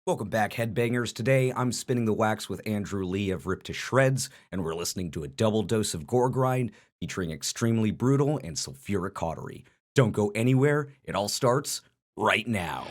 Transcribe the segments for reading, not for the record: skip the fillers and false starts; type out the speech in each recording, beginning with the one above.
Welcome back, Headbangers. Today, I'm spinning the wax with Andrew Lee of Ripped to Shreds, and we're listening to a double dose of GOREGRIND featuring Extremely Brutal and Sulfuric Cautery. Don't go anywhere, it all starts right now.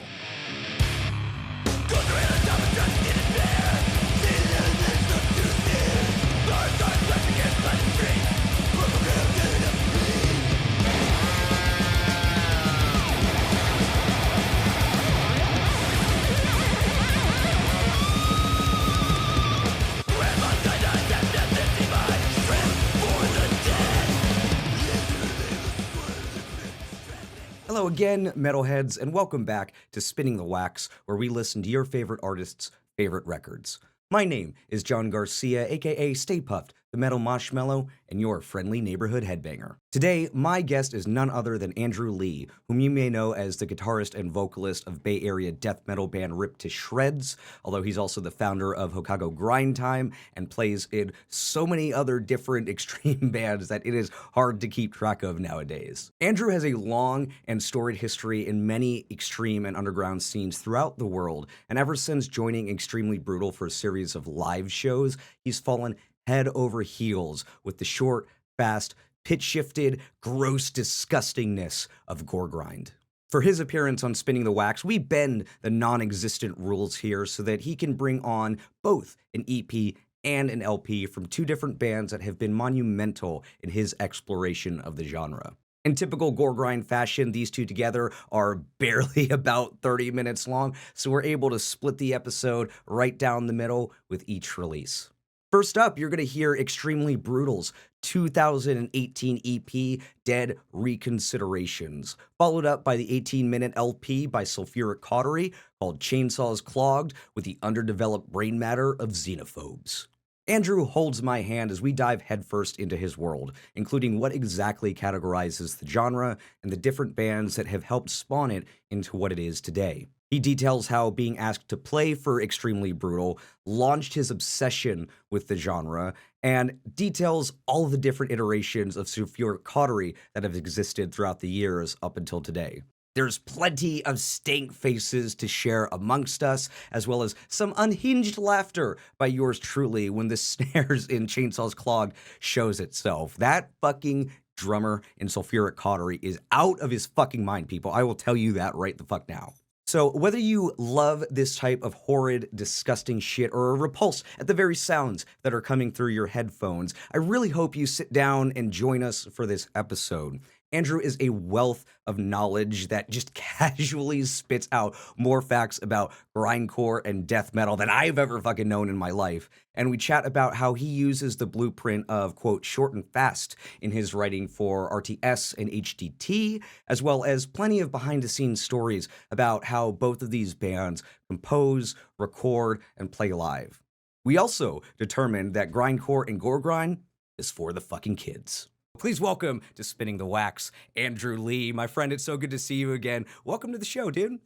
Hello again, metalheads, and welcome back to Spinning the Wax, where we listen to your favorite artists' favorite records. My name is John Garcia, aka Stay Puffed, the Metal Marshmallow, and your friendly neighborhood headbanger. Today, my guest is none other than Andrew Lee, whom you may know as the guitarist and vocalist of Bay Area death metal band Ripped to Shreds, although he's also the founder of Houkago Grind Time and plays in so many other different extreme bands that it is hard to keep track of nowadays. Andrew has a long and storied history in many extreme and underground scenes throughout the world, and ever since joining Extremely Brutal for a series of live shows, he's fallen head over heels with the short, fast, pitch-shifted, gross disgustingness of GOREGRIND. For his appearance on Spinning the Wax, we bend the non-existent rules here so that he can bring on both an EP and an LP from two different bands that have been monumental in his exploration of the genre. In typical GOREGRIND fashion, these two together are barely about 30 minutes long, so we're able to split the episode right down the middle with each release. First up, you're going to hear Extremely Brutal's 2018 EP, Dead Reconsiderations, followed up by the 18-minute LP by Sulfuric Cautery called Chainsaws Clogged with the Underdeveloped brain matter of Xenophobes. Andrew holds my hand as we dive headfirst into his world, including what exactly categorizes the genre and the different bands that have helped spawn it into what it is today. He details how being asked to play for Extremely Brutal launched his obsession with the genre, and details all of the different iterations of Sulfuric Cautery that have existed throughout the years up until today. There's plenty of stank faces to share amongst us, as well as some unhinged laughter by yours truly when the snares in Chainsaws Clogged shows itself. That fucking drummer in Sulfuric Cautery is out of his fucking mind, people. I will tell you that right the fuck now. So whether you love this type of horrid, disgusting shit or are repulsed at the very sounds that are coming through your headphones, I really hope you sit down and join us for this episode. Andrew is a wealth of knowledge that just casually spits out more facts about grindcore and death metal than I've ever fucking known in my life. And we chat about how he uses the blueprint of, quote, short and fast in his writing for RTS and HGT, as well as plenty of behind-the-scenes stories about how both of these bands compose, record, and play live. We also determined that grindcore and GOREGRIND is for the fucking kids. Please welcome to Spinning the Wax, Andrew Lee. My friend, it's so good to see you again. Welcome to the show, dude.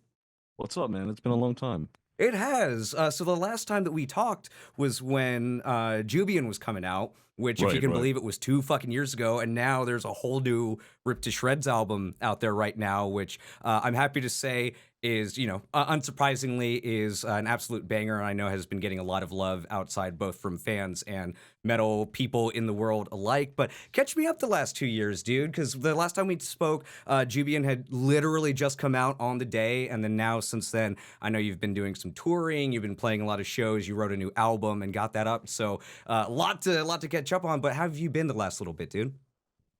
What's up, man? It's been a long time. It has. So the last time that we talked was when Jubian was coming out, which, if you can believe it, was 2 fucking years ago. And now there's a whole new Ripped to Shreds album out there right now, which I'm happy to say is, unsurprisingly, is an absolute banger, and I know has been getting a lot of love outside, both from fans and metal people in the world alike. But catch me up the last 2 years, dude, because the last time we spoke, Jubian had literally just come out on the day, and then now, since then, I know you've been doing some touring, you've been playing a lot of shows, you wrote a new album and got that up, so a lot to catch up on. But how have you been the last little bit, dude?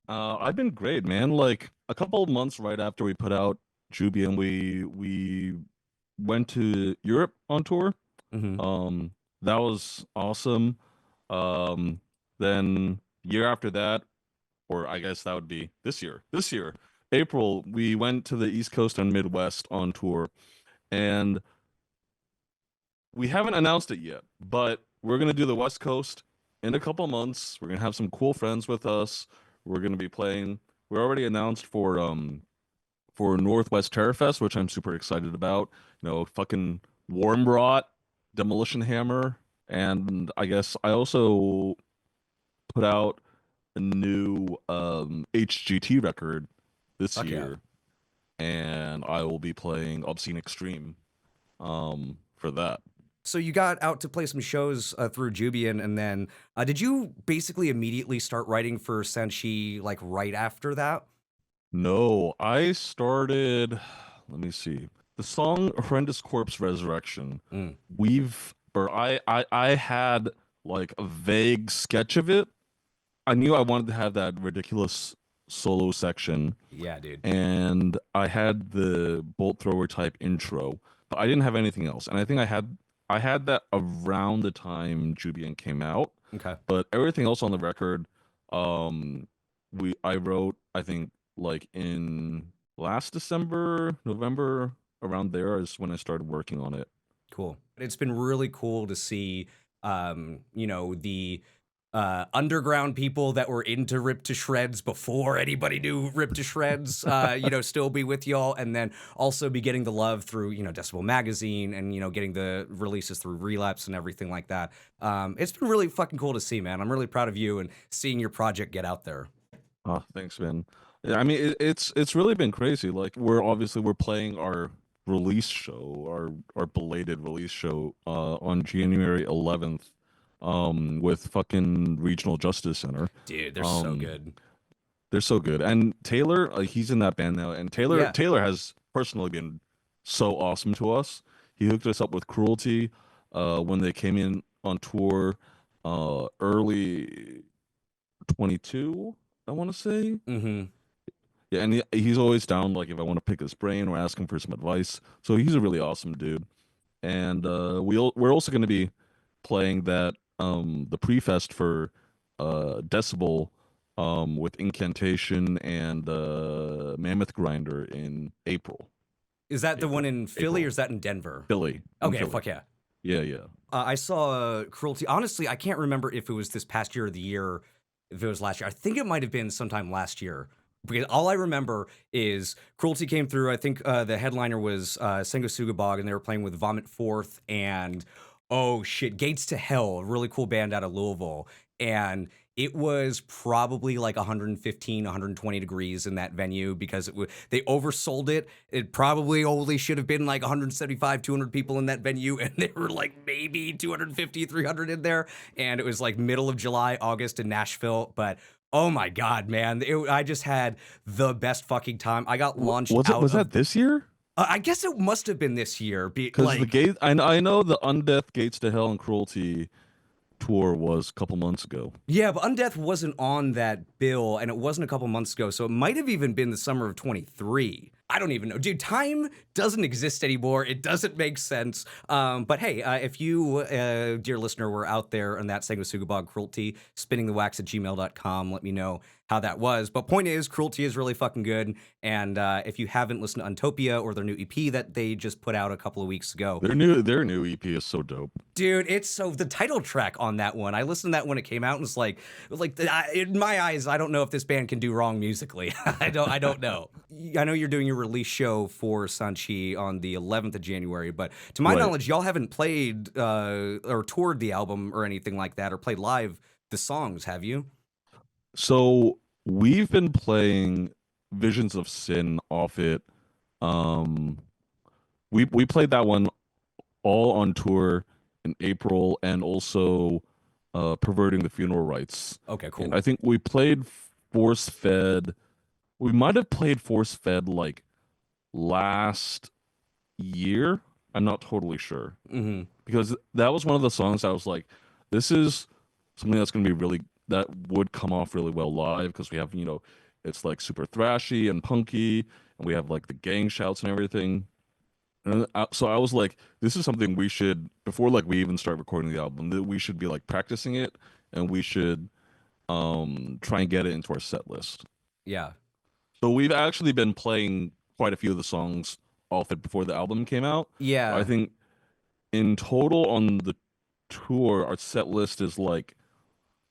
I've been great, man. Like a couple of months right after we put out Jubian, we went to Europe on tour. Mm-hmm. That was awesome. Then year after that, or I guess that would be this year, April, we went to the East Coast and Midwest on tour, and we haven't announced it yet, but we're gonna do the West Coast in a couple months. We're gonna have some cool friends with us. We're gonna be playing. We're already announced for Northwest Terrorfest, which I'm super excited about. Fucking Warm Brought, Demolition Hammer, and I guess I also put out a new HGT record this Fuck yeah. year, and I will be playing Obscene Extreme for that. So you got out to play some shows through Jubian, and then did you basically immediately start writing for Sanshi like right after that? No, I started, let me see. The song Horrendous Corpse Resurrection. Mm. I had like a vague sketch of it. I knew I wanted to have that ridiculous solo section, Yeah, dude. and I had the bolt thrower type intro, but I didn't have anything else. And I think I had that around the time Jubian came out, Okay. but everything else on the record, I wrote, I think, like in last December, November, around there is when I started working on it. Cool. It's been really cool to see, the underground people that were into Rip to Shreds before anybody knew Rip to Shreds, still be with y'all, and then also be getting the love through, Decibel Magazine and, getting the releases through Relapse and everything like that. It's been really fucking cool to see, man. I'm really proud of you and seeing your project get out there. Oh, thanks, man. Yeah, I mean, it's really been crazy. Like we're playing our release show, our belated release show, on January 11th, with fucking Regional Justice Center. Dude, they're so good. They're so good. And Taylor, he's in that band now, and Yeah. Taylor has personally been so awesome to us. He hooked us up with Cruelty, when they came in on tour, early 22, I want to say. Mm-hmm. Yeah, and he's always down, like, if I want to pick his brain or ask him for some advice. So he's a really awesome dude. And we're also going to be playing that, the pre-fest for Decibel, with Incantation and Mammoth Grinder in April. Is that the one in Philly April. or is that in Denver? Philly. Okay, Philly. fuck yeah. Yeah, yeah. I saw Cruelty. Honestly, I can't remember if it was this past year or the year, if it was last year. I think it might have been sometime last year. Because all I remember is Cruelty came through. I think the headliner was Sengo Sugabog, and they were playing with Vomit Forth and, oh shit, Gates to Hell, a really cool band out of Louisville. And it was probably like 115, 120 degrees in that venue because they oversold it. It probably only should have been like 175, 200 people in that venue, and there were like maybe 250, 300 in there. And it was like middle of July, August in Nashville. But oh my God, man. I just had the best fucking time. I got launched out Was that this year? I guess it must have been this year. Because the gate, I know the Undeath Gates to Hell and Cruelty tour was a couple months ago. Yeah, but Undeath wasn't on that bill, and it wasn't a couple months ago, so it might have even been the summer of 23. I don't even know. Dude, time doesn't exist anymore. It doesn't make sense. But hey, if you, dear listener, were out there on that Sengo Sugabog Cruelty, spinningthewax@gmail.com, let me know how that was. But point is, Cruelty is really fucking good. And if you haven't listened to Untopia or their new EP that they just put out a couple of weeks ago. Their new EP is so dope. Dude, it's so, the title track on that one, I listened to that when it came out and was like in my eyes, I don't know if this band can do wrong musically. I don't know. I know you're doing your release show for Sanshi on the 11th of January, but to my knowledge, y'all haven't played or toured the album or anything like that, or played live the songs, have you? So we've been playing Visions of Sin off it. We played that one all on tour in April, and also Perverting the Funeral Rites. Okay, cool. And I think we played Force Fed. We might have played Force Fed like last year. I'm not totally sure. Mm-hmm. Because that was one of the songs I was like, this is something that's going to be really, that would come off really well live, because we have, it's like super thrashy and punky, and we have like the gang shouts and everything. And so I was like, this is something we should, before like we even start recording the album, that we should be like practicing it, and we should try and get it into our set list. Yeah. So we've actually been playing quite a few of the songs off it before the album came out. Yeah. I think in total on the tour, our set list is like,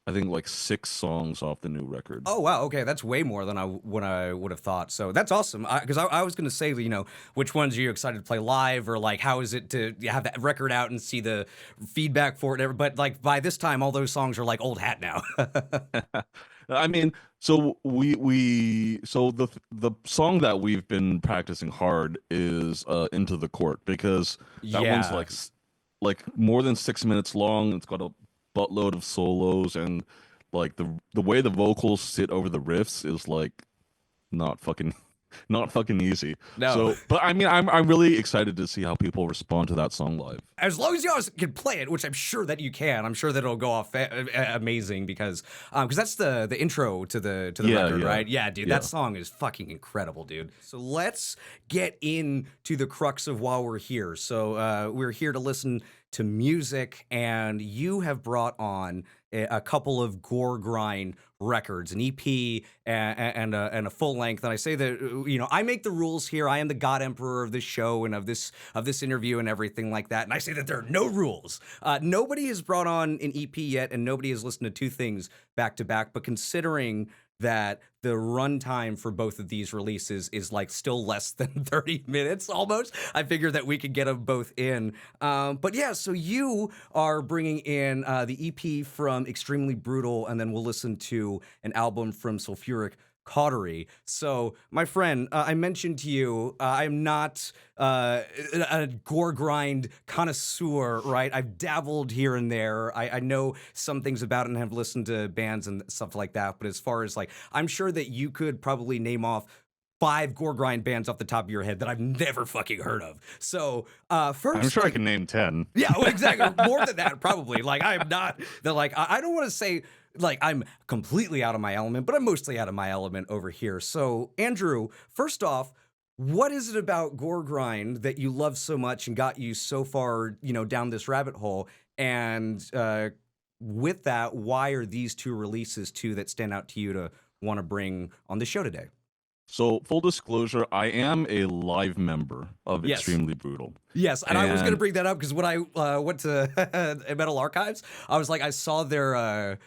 I think like 6 songs off the new record. Oh, wow. Okay. That's way more than I would have thought. So that's awesome. Because I was going to say, which ones are you excited to play live, or like, how is it to have that record out and see the feedback for it? But like by this time, all those songs are like old hat now. I mean, so so the song that we've been practicing hard is Into the Court, because that one's like like more than 6 minutes long. It's got a buttload of solos, and like the way the vocals sit over the riffs is like not fucking not fucking easy. No. So, but I mean, I'm really excited to see how people respond to that song live. As long as you guys can play it, which I'm sure that you can, I'm sure that it'll go off amazing because that's the intro to the record, right? Yeah, dude, that song is fucking incredible, dude. So let's get into the crux of why we're here. So we're here to listen to music, and you have brought on a couple of GOREGRIND records, an EP and a full length. And I say that I make the rules here. I am the God Emperor of this show and of this interview and everything like that. And I say that there are no rules. Nobody has brought on an EP yet, and nobody has listened to two things back to back. But considering that the runtime for both of these releases is like still less than 30 minutes almost, I figured that we could get them both in. But yeah, so you are bringing in the EP from Extremely Brutal, and then we'll listen to an album from Sulfuric Cautery. So, my friend, I mentioned to you, I'm not a GOREGRIND connoisseur, right? I've dabbled here and there. I know some things about it and have listened to bands and stuff like that. But as far as like, I'm sure that you could probably name off 5 GOREGRIND bands off the top of your head that I've never fucking heard of. So, first, I'm sure I can name 10. Yeah, well, exactly. More than that, probably. Like, I am not I don't want to say like I'm completely out of my element, but I'm mostly out of my element over here. So, Andrew, first off, what is it about GOREGRIND that you love so much and got you so far, down this rabbit hole? And with that, why are these two releases two that stand out to you to want to bring on the show today? So, full disclosure, I am a live member of Yes. Extremely Brutal. Yes, and I was going to bring that up because when I went to Metal Archives, I was like, I saw their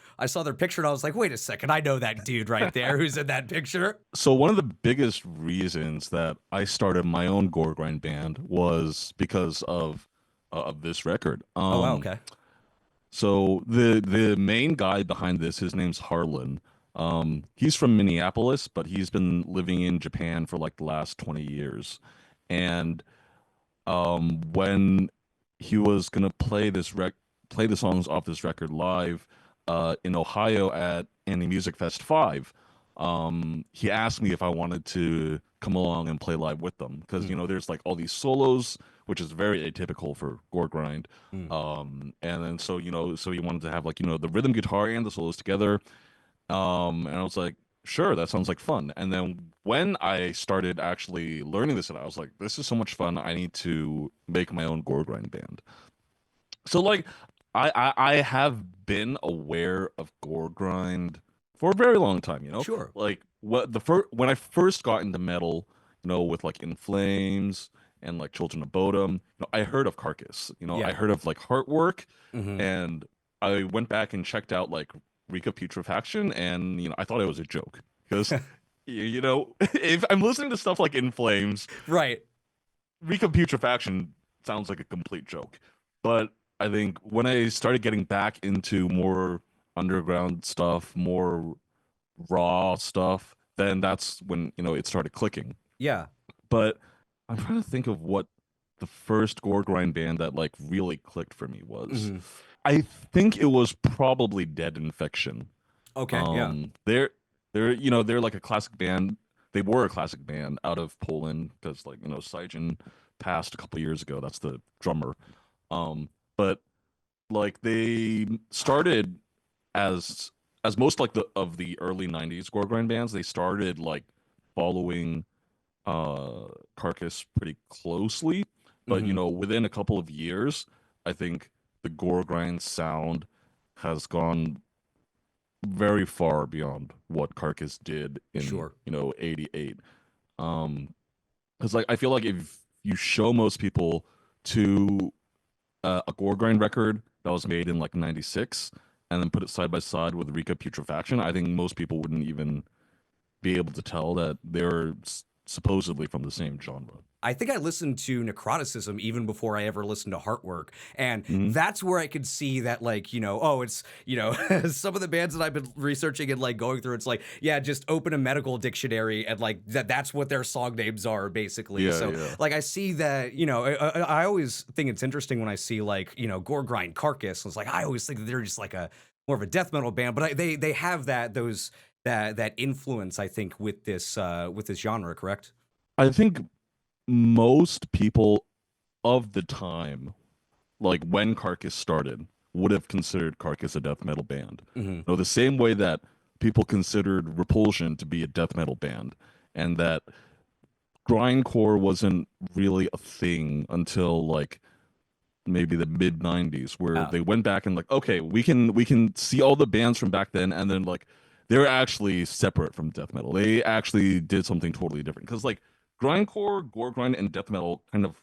picture, and I was like, wait a second, I know that dude right there who's in that picture. So one of the biggest reasons that I started my own GOREGRIND band was because of this record. Oh, wow, okay. So the main guy behind this, his name's Harlan. He's from Minneapolis, but he's been living in Japan for like the last 20 years. And when he was gonna play the songs off this record live in Ohio at Indie Music Fest 5, he asked me if I wanted to come along and play live with them because there's like all these solos, which is very atypical for GOREGRIND. And then so he wanted to have like the rhythm guitar and the solos together. And I was like, sure, that sounds like fun. And then when I started actually learning this, I was like, this is so much fun. I need to make my own GOREGRIND band. So like, I have been aware of GOREGRIND for a very long time. Sure. Like when I first got into metal, with like In Flames and like Children of Bodom, I heard of Carcass. I heard of like Heartwork, and I went back and checked out like Putrefaction, and I thought it was a joke because if I'm listening to stuff like In Flames, right, Putrefaction sounds like a complete joke. But I think when I started getting back into more underground stuff, more raw stuff, then that's when it started clicking. Yeah. But I'm trying to think of what the first GOREGRIND band that like really clicked for me was. I think it was probably Dead Infection. Okay, yeah. They're like a classic band. They were a classic band out of Poland because like Saijan passed a couple years ago. That's the drummer. But like they started as most like of the early 90s GOREGRIND bands. They started like following Carcass pretty closely, but within a couple of years, I think the GOREGRIND sound has gone very far beyond what Carcass did in 88. Because like I feel like if you show most people to a GOREGRIND record that was made in like 96 and then put it side by side with Putrefaction, I think most people wouldn't even be able to tell that they're supposedly from the same genre. I think I listened to Necroticism even before I ever listened to Heartwork. And Mhm. that's where I could see that, like, oh, it's, some of the bands that I've been researching and like going through, it's like, yeah, just open a medical dictionary and like that's what their song names are basically. Yeah, So yeah. like I see that, I always think it's interesting when I see like, Gore Grind Carcass. It's like, I always think that they're just like a more of a death metal band, but they have that influence, I think, with this genre, correct? I think most people of the time, like when Carcass started, would have considered Carcass a death metal band. Mm-hmm. The same way that people considered Repulsion to be a death metal band, and that grindcore wasn't really a thing until like maybe the mid 90s, where Oh, they went back and like, okay, we can see all the bands from back then, and then like they're actually separate from death metal. They actually did something totally different, because like grindcore, gore grind, and death metal kind of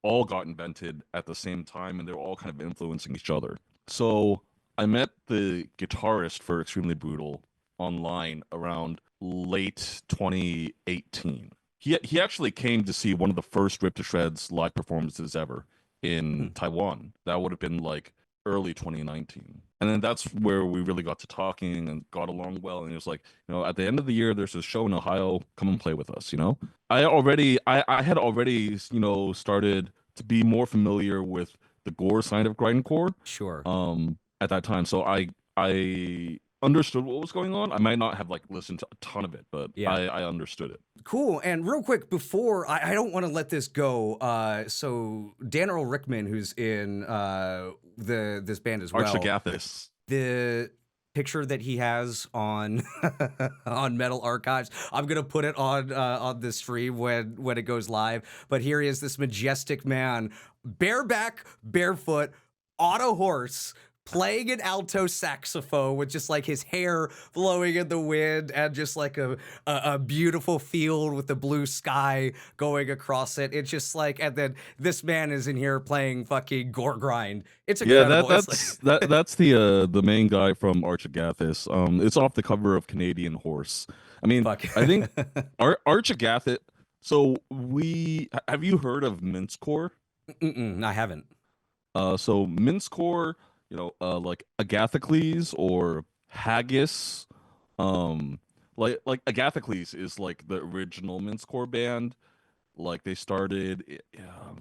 all got invented at the same time, and they're all kind of influencing each other. So I met the guitarist for Extremely Brutal online around late 2018. He actually came to see one of the first Rip to Shreds live performances ever hmm. in Taiwan. That would have been like early 2019. And then that's where we really got to talking and got along well. And it was like, at the end of the year, there's a show in Ohio. Come and play with us, I had already, started to be more familiar with the gore side of grindcore Sure. at that time. So I understood what was going on. I might not have like listened to a ton of it, but Yeah. I understood it. Cool. And real quick, before I don't want to let this go. So Dan Earl Rickman, who's in this band as well, Archagathus. the picture that he has on on Metal Archives, I'm gonna put it on the stream when it goes live. But here he is, this majestic man, bareback, barefoot, on a horse, playing an alto saxophone with just like his hair blowing in the wind and just like a beautiful field with the blue sky going across it. It's just like, and then this man is in here playing fucking Gore Grind. It's Yeah, incredible. It's that's the main guy from Archagathus. It's off the cover of Canadian Horse. I mean, fuck. I think Archagathus. So have you heard of mincecore? Mm-mm, I haven't. So mincecore, like Agathocles or Haggis. Like Agathocles is like the original mincecore band. Like they started,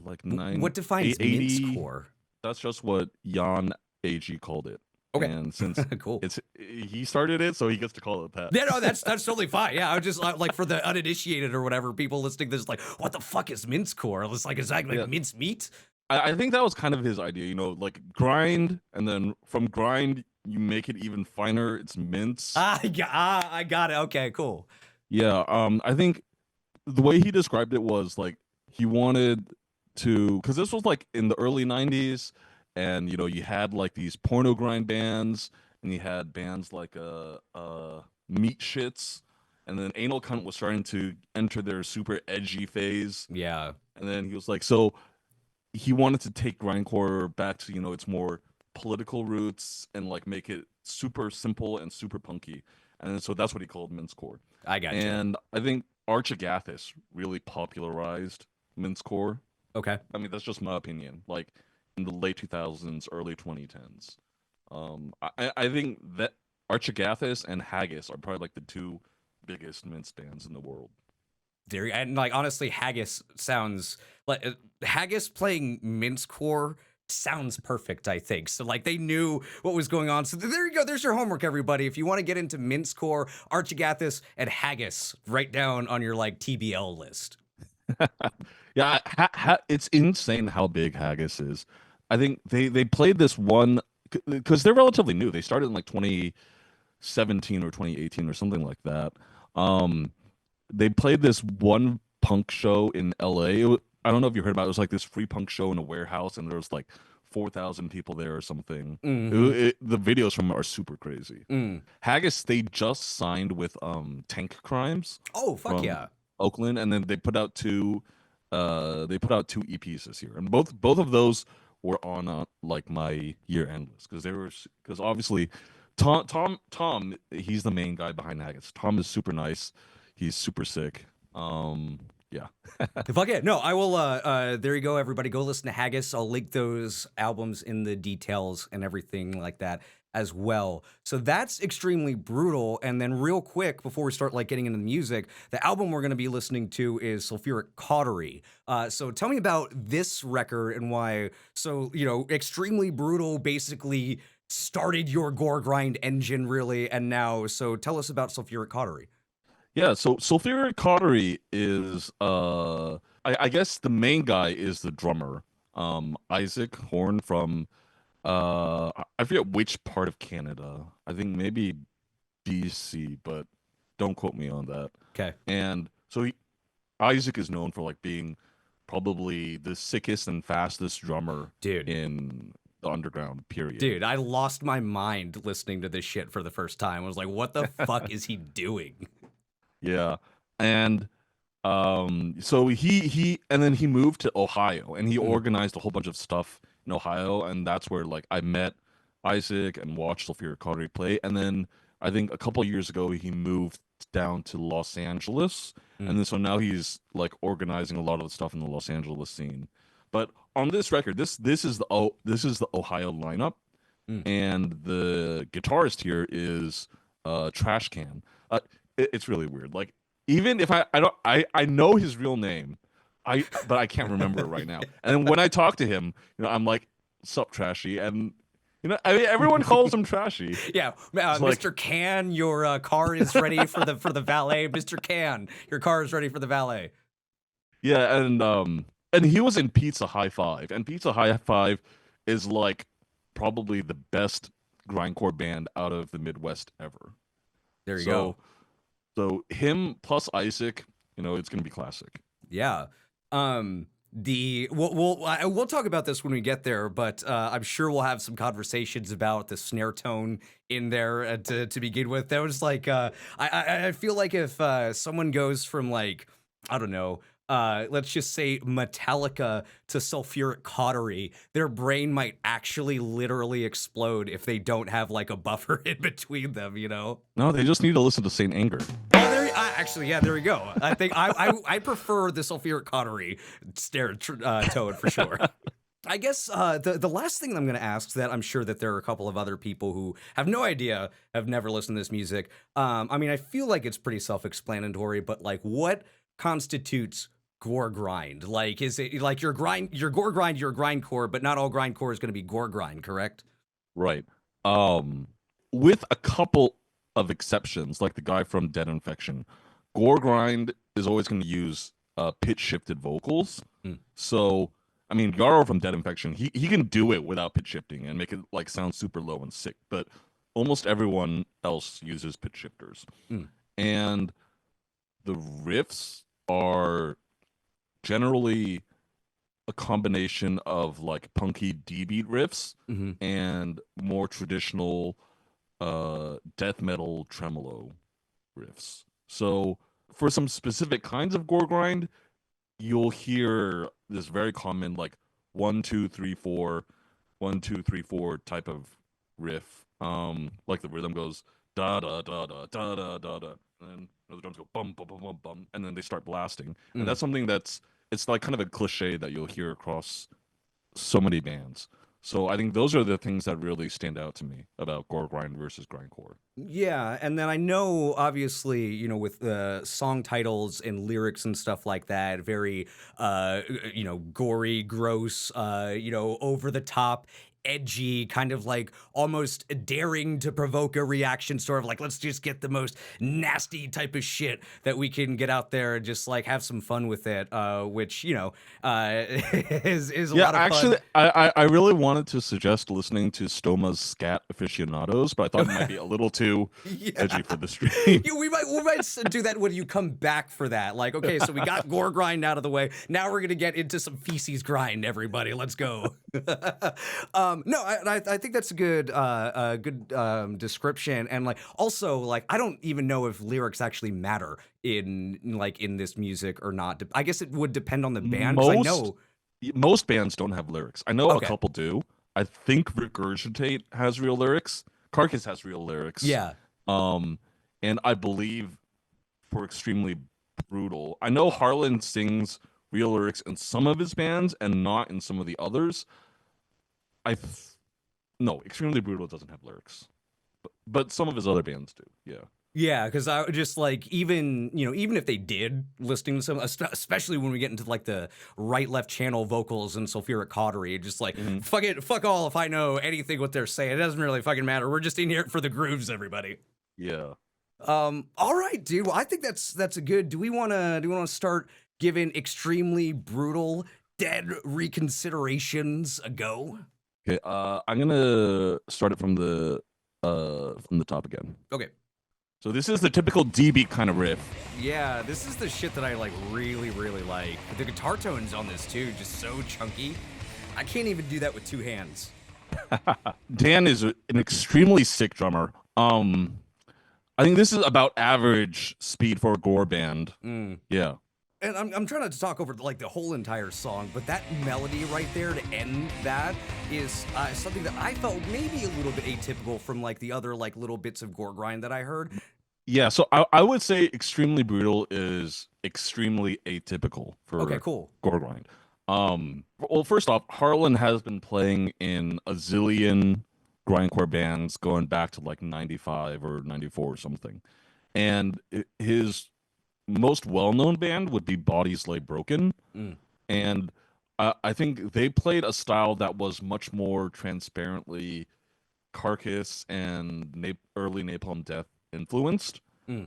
like What defines 80. mincecore? That's just what Jan AG called it. Okay, And since cool. he started it, so he gets to call it that. Yeah, no, that's totally fine. Yeah, I was just like for the uninitiated or whatever, people listening to this like, what the fuck is mincecore? It's like, is that like Yeah. mince meat? I think that was kind of his idea, like grind, and then from grind you make it even finer. It's mince. I got it. Okay, cool. Yeah. I think the way he described it was like he wanted to, because this was like in the early 90s, and you had like these porno grind bands, and you had bands like meat shits, and then anal cunt was starting to enter their super edgy phase. Yeah. And then he was like, so he wanted to take grindcore back to its more political roots, and like make it super simple and super punky. And so that's what he called mincecore. I got you. And I think Archagathus really popularized mincecore. Okay. I mean, that's just my opinion. Like in the late 2000s, early 2010s. I think that Archagathus and Haggis are probably like the two biggest mince bands in the world. There, and like honestly, Haggis sounds like Haggis playing mincecore sounds perfect, I think. So like they knew what was going on. So there you go. There's your homework, everybody. If you want to get into mincecore, Archagathus and Haggis, write down on your like TBL list. Yeah, it's insane how big Haggis is. I think they played this one because they're relatively new. They started in like 2017 or 2018 or something like that. They played this one punk show in LA. I don't know if you heard about it. It was like this free punk show in a warehouse, and there was like 4,000 people there or something. Mhm. The videos from it are super crazy. Mm. Haggis, they just signed with Tank Crimes Oh, fuck from yeah. Oakland, and then they put out two two EPs this year, and both of those were on like my year end list, because obviously Tom, he's the main guy behind Haggis. Tom is super nice. He's super sick. Yeah. Fuck it. No, I will. There you go, everybody. Go listen to Haggis. I'll link those albums in the details and everything like that as well. So that's extremely brutal. And then, real quick, before we start like getting into the music, the album we're going to be listening to is Sulfuric Cautery. So tell me about this record and why. So extremely brutal. Basically, started your gore grind engine, really, and now. So tell us about Sulfuric Cautery. Yeah, so Sulfuric Cautery is I guess the main guy is the drummer. Isaac Horn from I forget which part of Canada. I think maybe BC, but don't quote me on that. Okay. And so Isaac is known for like being probably the sickest and fastest drummer Dude. in the underground period. Dude, I lost my mind listening to this shit for the first time. I was like, what the fuck is he doing? Yeah. And so he and then he moved to Ohio and he organized a whole bunch of stuff in Ohio, and that's where like I met Isaac and watched Sulfuric Cautery play. And then I think a couple of years ago he moved down to Los Angeles, and then so now he's like organizing a lot of the stuff in the Los Angeles scene. But on this record, this is the Ohio lineup, and the guitarist here is Trashcan. It's really weird. Like, even if I know his real name, but I can't remember it right now. And then when I talk to him, I'm like, "Sup, Trashy?" And I mean, everyone calls him Trashy. Yeah, Mr. Can, your car is ready for the valet. Mr. Can, your car is ready for the valet. Yeah, and he was in Pizza High Five, and Pizza High Five is like probably the best grindcore band out of the Midwest ever. There you go. So him plus Isaac, it's gonna be classic. Yeah. We'll talk about this when we get there, but I'm sure we'll have some conversations about the snare tone in there to begin with. That was like I feel like if someone goes from like, I don't know, let's just say Metallica to Sulfuric Cautery, their brain might actually literally explode if they don't have like a buffer in between them, No, they just need to listen to Saint Anger. Actually, yeah, there we go. I think I prefer the Sulfuric Cautery snare tone for sure. I guess the last thing I'm going to ask, that I'm sure that there are a couple of other people who have no idea, have never listened to this music. I mean, I feel like it's pretty self-explanatory, but like, what constitutes gore grind? Like, is it like your gore grind, your grindcore, but not all grindcore is going to be gore grind, correct? Right. With a couple of exceptions, like the guy from Dead Infection, gore grind is always going to use pitch shifted vocals. So, I mean, Yarrow from Dead Infection, he can do it without pitch shifting and make it like sound super low and sick, but almost everyone else uses pitch shifters. And the riffs are generally a combination of like punky D-beat riffs and more traditional death metal tremolo riffs. So for some specific kinds of gore grind, you'll hear this very common like 1 2 3 4 1 2 3 4 type of riff. Like the rhythm goes da da da da da da da da, and then the drums go bum bum bum bum bum, and then they start blasting. And that's something it's like kind of a cliche that you'll hear across so many bands. So I think those are the things that really stand out to me about gore grind versus grindcore. Yeah, and then I know, obviously, with song titles and lyrics and stuff like that, very, gory, gross, over the top, edgy, kind of like almost daring to provoke a reaction, sort of like, let's just get the most nasty type of shit that we can get out there and just like have some fun with it, which is a lot of actually, fun. I really wanted to suggest listening to Stoma's Scat Aficionados, but I thought it might be a little too edgy for the stream. We might do that when you come back for that. Like, okay, so we got gore grind out of the way. Now we're gonna get into some feces grind. Everybody, let's go. No, I think that's a good description, and like also like I don't even know if lyrics actually matter in this music or not. I guess it would depend on the band. I know most bands don't have lyrics. I know Okay. a couple do. I think Regurgitate has real lyrics. Carcass has real lyrics. Yeah. And I believe for extremely brutal. I know Harlan sings real lyrics in some of his bands and not in some of the others. No, Extremely Brutal doesn't have lyrics, but some of his other bands do. Yeah. Yeah, because I would just like even if they did listening to some, especially when we get into like the right left channel vocals and Sulfuric Cautery, just like fuck it, fuck all if I know anything what they're saying. It doesn't really fucking matter. We're just in here for the grooves, everybody. Yeah. All right, dude. Well, I think that's a good. Do we wanna start giving Extremely Brutal Dead Reconsiderations a go? Okay. I'm gonna start it from the top again. Okay. So this is the typical D beat kind of riff. Yeah, this is the shit that I like really like. The guitar tones on this too, just so chunky. I can't even do that with two hands. Dan is an extremely sick drummer. I think this is about average speed for a gore band. Yeah. And I'm trying not to talk over like the whole entire song, but that melody right there to end that is something that I felt maybe a little bit atypical from like the other like little bits of gore grind that I heard. Yeah, so I would say Extremely Brutal is extremely atypical for Okay, cool. gore grind. Well, first off, Harlan has been playing in a zillion grindcore bands going back to like 95 or 94 or something. And his most well-known band would be Bodies Lay Broken. And I think they played a style that was much more transparently Carcass and early Napalm Death influenced.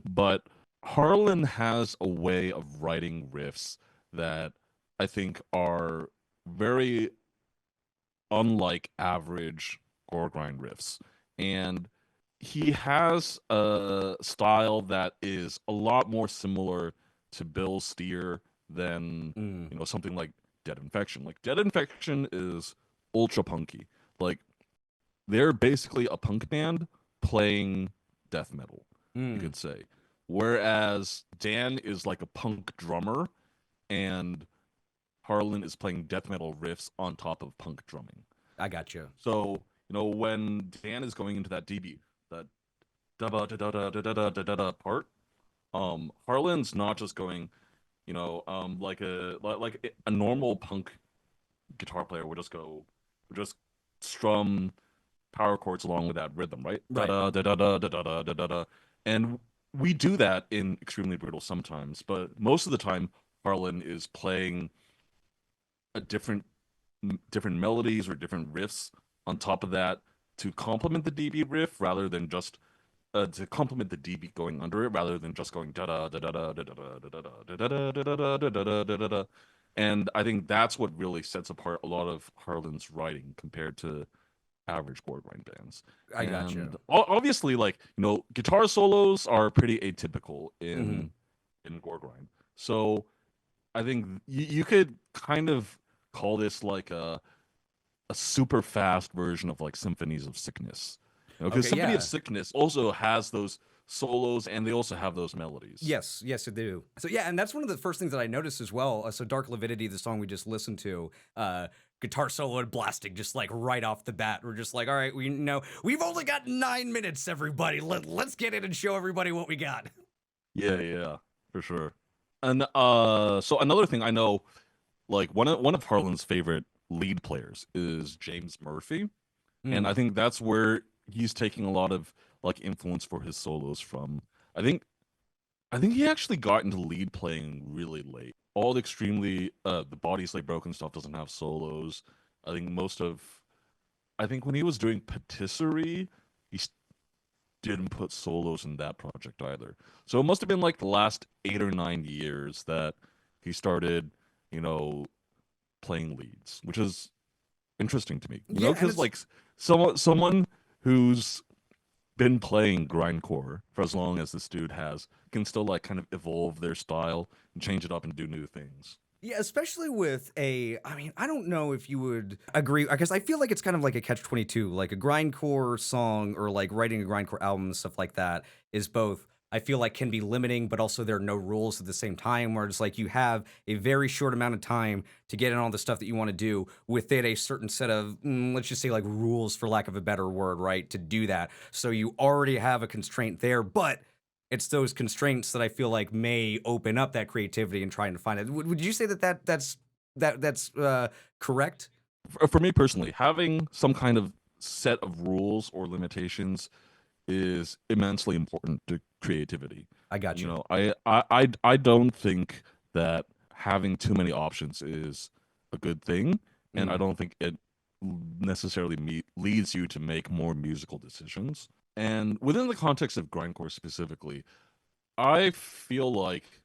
But Harlan has a way of writing riffs that I think are very unlike average gore grind riffs. And he has a style that is a lot more similar to Bill Steer than something like Dead Infection. Like Dead Infection is ultra punky. Like they're basically a punk band playing death metal, you could say. Whereas Dan is like a punk drummer and Harlan is playing death metal riffs on top of punk drumming. I got you. So, when Dan is going into that DB, that da da da da da da da da part, Harlan's not just going, like a normal punk guitar player would just strum power chords along with that rhythm, right? Right. Da da da da da da da da da da. And we do that in Extremely Brutal sometimes, but most of the time Harlan is playing a different melodies or different riffs on top of that to complement the DB riff rather than just to complement the D beat going under it rather than just going da da da da da da da da da da da da da da da da. And I think that's what really sets apart a lot of Harlan's writing compared to average gore grind bands. I got you. Obviously, like guitar solos are pretty atypical in gore grind. So I think you could kind of call this like a super fast version of like Symphonies of Sickness. Because Symphony of Sickness also has those solos and they also have those melodies. Yes, they do. So yeah, and that's one of the first things that I noticed as well. So Dark Lividity, the song we just listened to, guitar solo and blasting just like right off the bat. We're just like, all right, we've only got 9 minutes, everybody. Let's get in and show everybody what we got. Yeah, for sure. And so another thing I know, like one of Harlan's favorite lead players is James Murphy, and I think that's where he's taking a lot of like influence for his solos from. I think he actually got into lead playing really late. All the the Bodies Lay Broken stuff doesn't have solos. I think when he was doing Patisserie, he didn't put solos in that project either. So it must have been like the last 8 or 9 years that he started, playing leads, which is interesting to me. Because like someone who's been playing grindcore for as long as this dude has can still like kind of evolve their style and change it up and do new things. Yeah, especially with I don't know if you would agree, because I feel like it's kind of like a catch-22, like a grindcore song or like writing a grindcore album and stuff like that is both, I feel like can be limiting, but also there are no rules at the same time, where it's like you have a very short amount of time to get in all the stuff that you want to do within a certain set of, let's just say like rules for lack of a better word, right, to do that. So you already have a constraint there, but it's those constraints that I feel like may open up that creativity and trying to find it. Would you say that's correct? For me personally, having some kind of set of rules or limitations is immensely important to creativity. I got you. You know, I don't think that having too many options is a good thing, and I don't think it necessarily leads you to make more musical decisions. And within the context of grindcore specifically, I feel like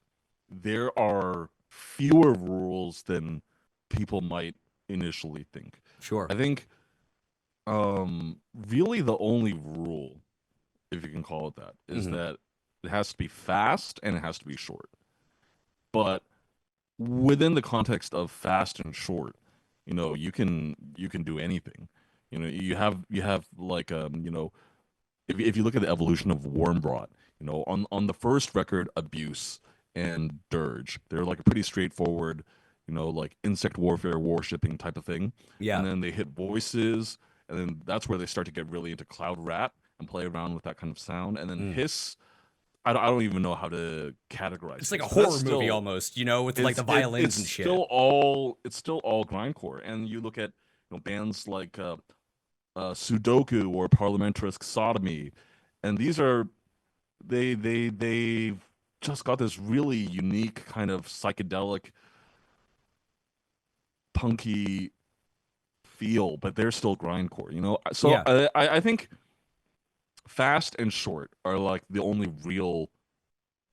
there are fewer rules than people might initially think. Sure. I think really the only rule, if you can call it that, is that it has to be fast and it has to be short. But within the context of fast and short, you know, you can do anything. You know, you have like you know, if you look at the evolution of Warm Brought, you know, on the first record, Abuse and Dirge, they're like a pretty straightforward, you know, like insect warfare, worshipping type of thing. Yeah. And then they hit Voices, and then that's where they start to get really into cloud rap and play around with that kind of sound. And then Hiss, I don't even know how to categorize. It's like a this, but horror movie almost, you know, with like the violins and shit. It's still all grindcore. And you look at, you know, bands like Sudoku or Parliamentarist Sodomy, and these are they've just got this really unique kind of psychedelic punky feel, but they're still grindcore, you know. So Yeah. I think fast and short are like the only real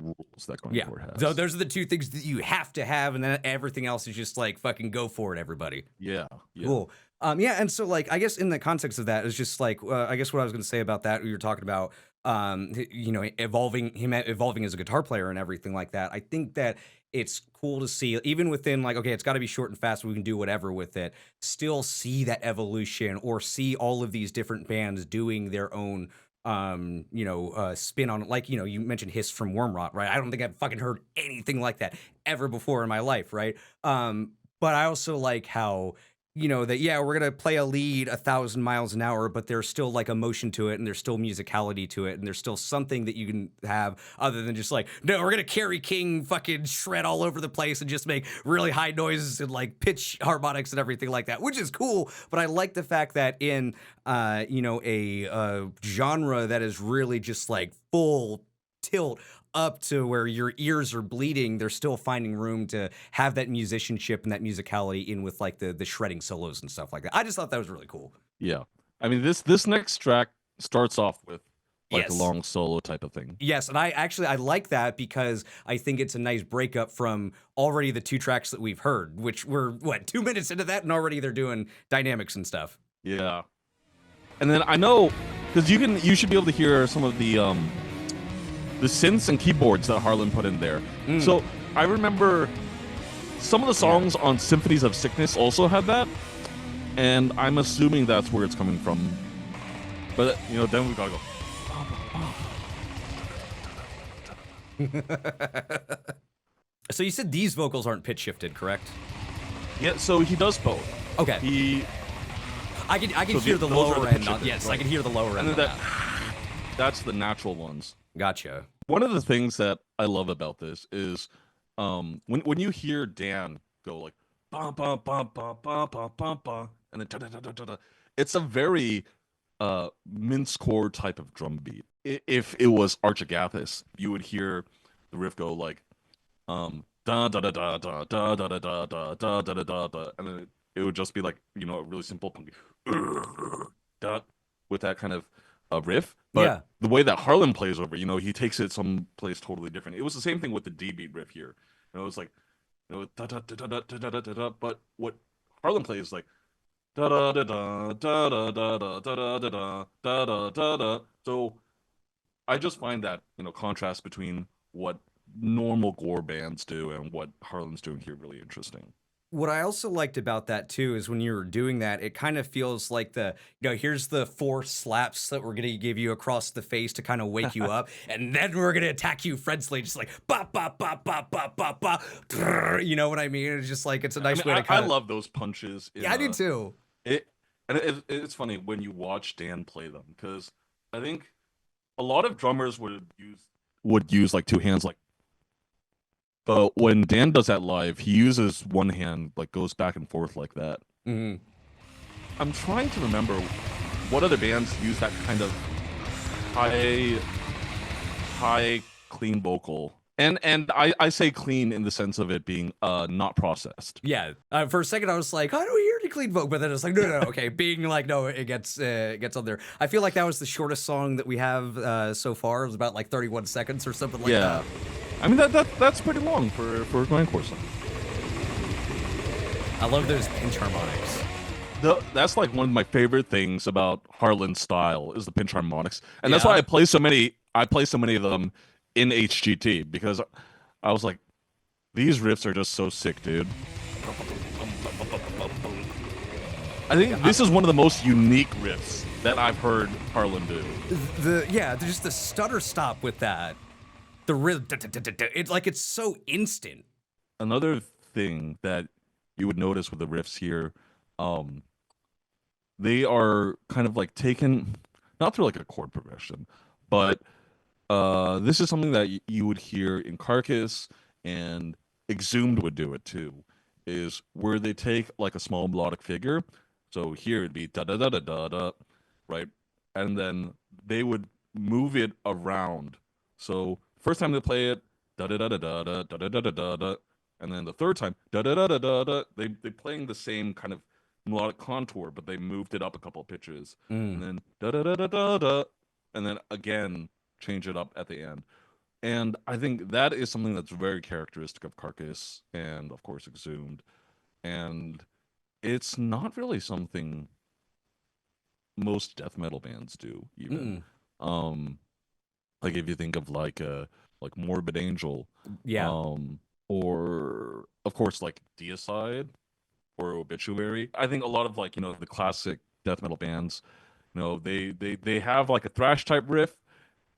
rules that grindcore has. So those are the two things that you have to have, and then everything else is just like fucking go for it, everybody. Yeah. Cool. Yeah, and so like I guess in the context of that is just like I guess what I was going to say about that, we were talking about you know, evolving as a guitar player and everything like that. I think that it's cool to see, even within like, okay, it's got to be short and fast, we can do whatever with it, still see that evolution, or see all of these different bands doing their own you know, spin on it. Like, you know, you mentioned Hiss from Wormrot, right? I don't think I've fucking heard anything like that ever before in my life, right? But I also like how, you know, that, yeah, we're gonna play a lead 1,000 miles an hour, but there's still like emotion to it, and there's still musicality to it, and there's still something that you can have other than just like, no, we're gonna carry king fucking shred all over the place and just make really high noises and like pitch harmonics and everything like that, which is cool. But I like the fact that in you know, a genre that is really just like full tilt up to where your ears are bleeding, they're still finding room to have that musicianship and that musicality in with like the shredding solos and stuff like that. I just thought that was really cool. Yeah. I mean, this next track starts off with like a Yes. long solo type of thing. Yes, and I like that because I think it's a nice breakup from already the two tracks that we've heard, which were what, 2 minutes into that, and already they're doing dynamics and stuff. Yeah. And then I know, because you should be able to hear some of the synths and keyboards that Harlan put in there. So I remember some of the songs on Symphonies of Sickness also had that, and I'm assuming that's where it's coming from. But you know, then we gotta go. So you said these vocals aren't pitch shifted, correct? Yeah. So he does both. Okay. I can hear the lower end. Yes, I can hear the lower end. And that's the natural ones. Gotcha. One of the things that I love about this is when you hear Dan go like ba ba ba ba ba ba ba ba, and then da, da, da, da, da, da, it's a very mincecore type of drum beat. If it was Archagathus, you would hear the riff go like da da da da da da da da da da da da da da, and then it would just be like, you know, a really simple punky with that kind of riff. But the way that Harlan plays over, you know, he takes it someplace totally different. It was the same thing with the D beat riff here. You know, it was like, you know, da da da da da da da da da. But what Harlan plays like da da da da da da da da da da da da da da da. So I just find that, you know, contrast between what normal gore bands do and what Harlan's doing here really interesting. What I also liked about that too is when you were doing that, it kind of feels like the, you know, here's the 4 slaps that we're gonna give you across the face to kind of wake you up, and then we're gonna attack you friendly, just like ba ba ba ba ba ba ba. You know what I mean? It's just like, it's a nice way to kind of. I love those punches. Yeah, I do too. It's funny when you watch Dan play them, because I think a lot of drummers would use would use like two hands, like. But when Dan does that live, he uses one hand, like goes back and forth like that. Mm-hmm. I'm trying to remember what other bands use that kind of high clean vocal. And I say clean in the sense of it being not processed. Yeah. For a second, I was like, I don't hear any clean vocal, but then it's like, no, okay. Being like, no, it gets on there. I feel like that was the shortest song that we have so far. It was about like 31 seconds or something like that. I mean that's pretty long for a grindcore song. I love those pinch harmonics. That's like one of my favorite things about Harlan's style is the pinch harmonics, and that's Yeah. why I play so many of them in HGT, because I was like, these riffs are just so sick, dude. I think this is one of the most unique riffs that I've heard Harlan do. Just the stutter stop with that. The rhythm, it's like it's so instant. Another thing that you would notice with the riffs here, they are kind of like taken not through like a chord progression, but this is something that you would hear in Carcass, and Exhumed would do it too, is where they take like a small melodic figure. So here it'd be da da da da da da, right? And then they would move it around. So first time they play it, da da da da da da da da da da da, and then the third time, da da da da da da. They playing the same kind of melodic contour, but they moved it up a couple of pitches, and then da da da da da da, and then again change it up at the end. And I think that is something that's very characteristic of Carcass and of course Exhumed, and it's not really something most death metal bands do even. Like if you think of like Morbid Angel, or of course like Deicide or Obituary. I think a lot of like the classic death metal bands, they have like a thrash type riff,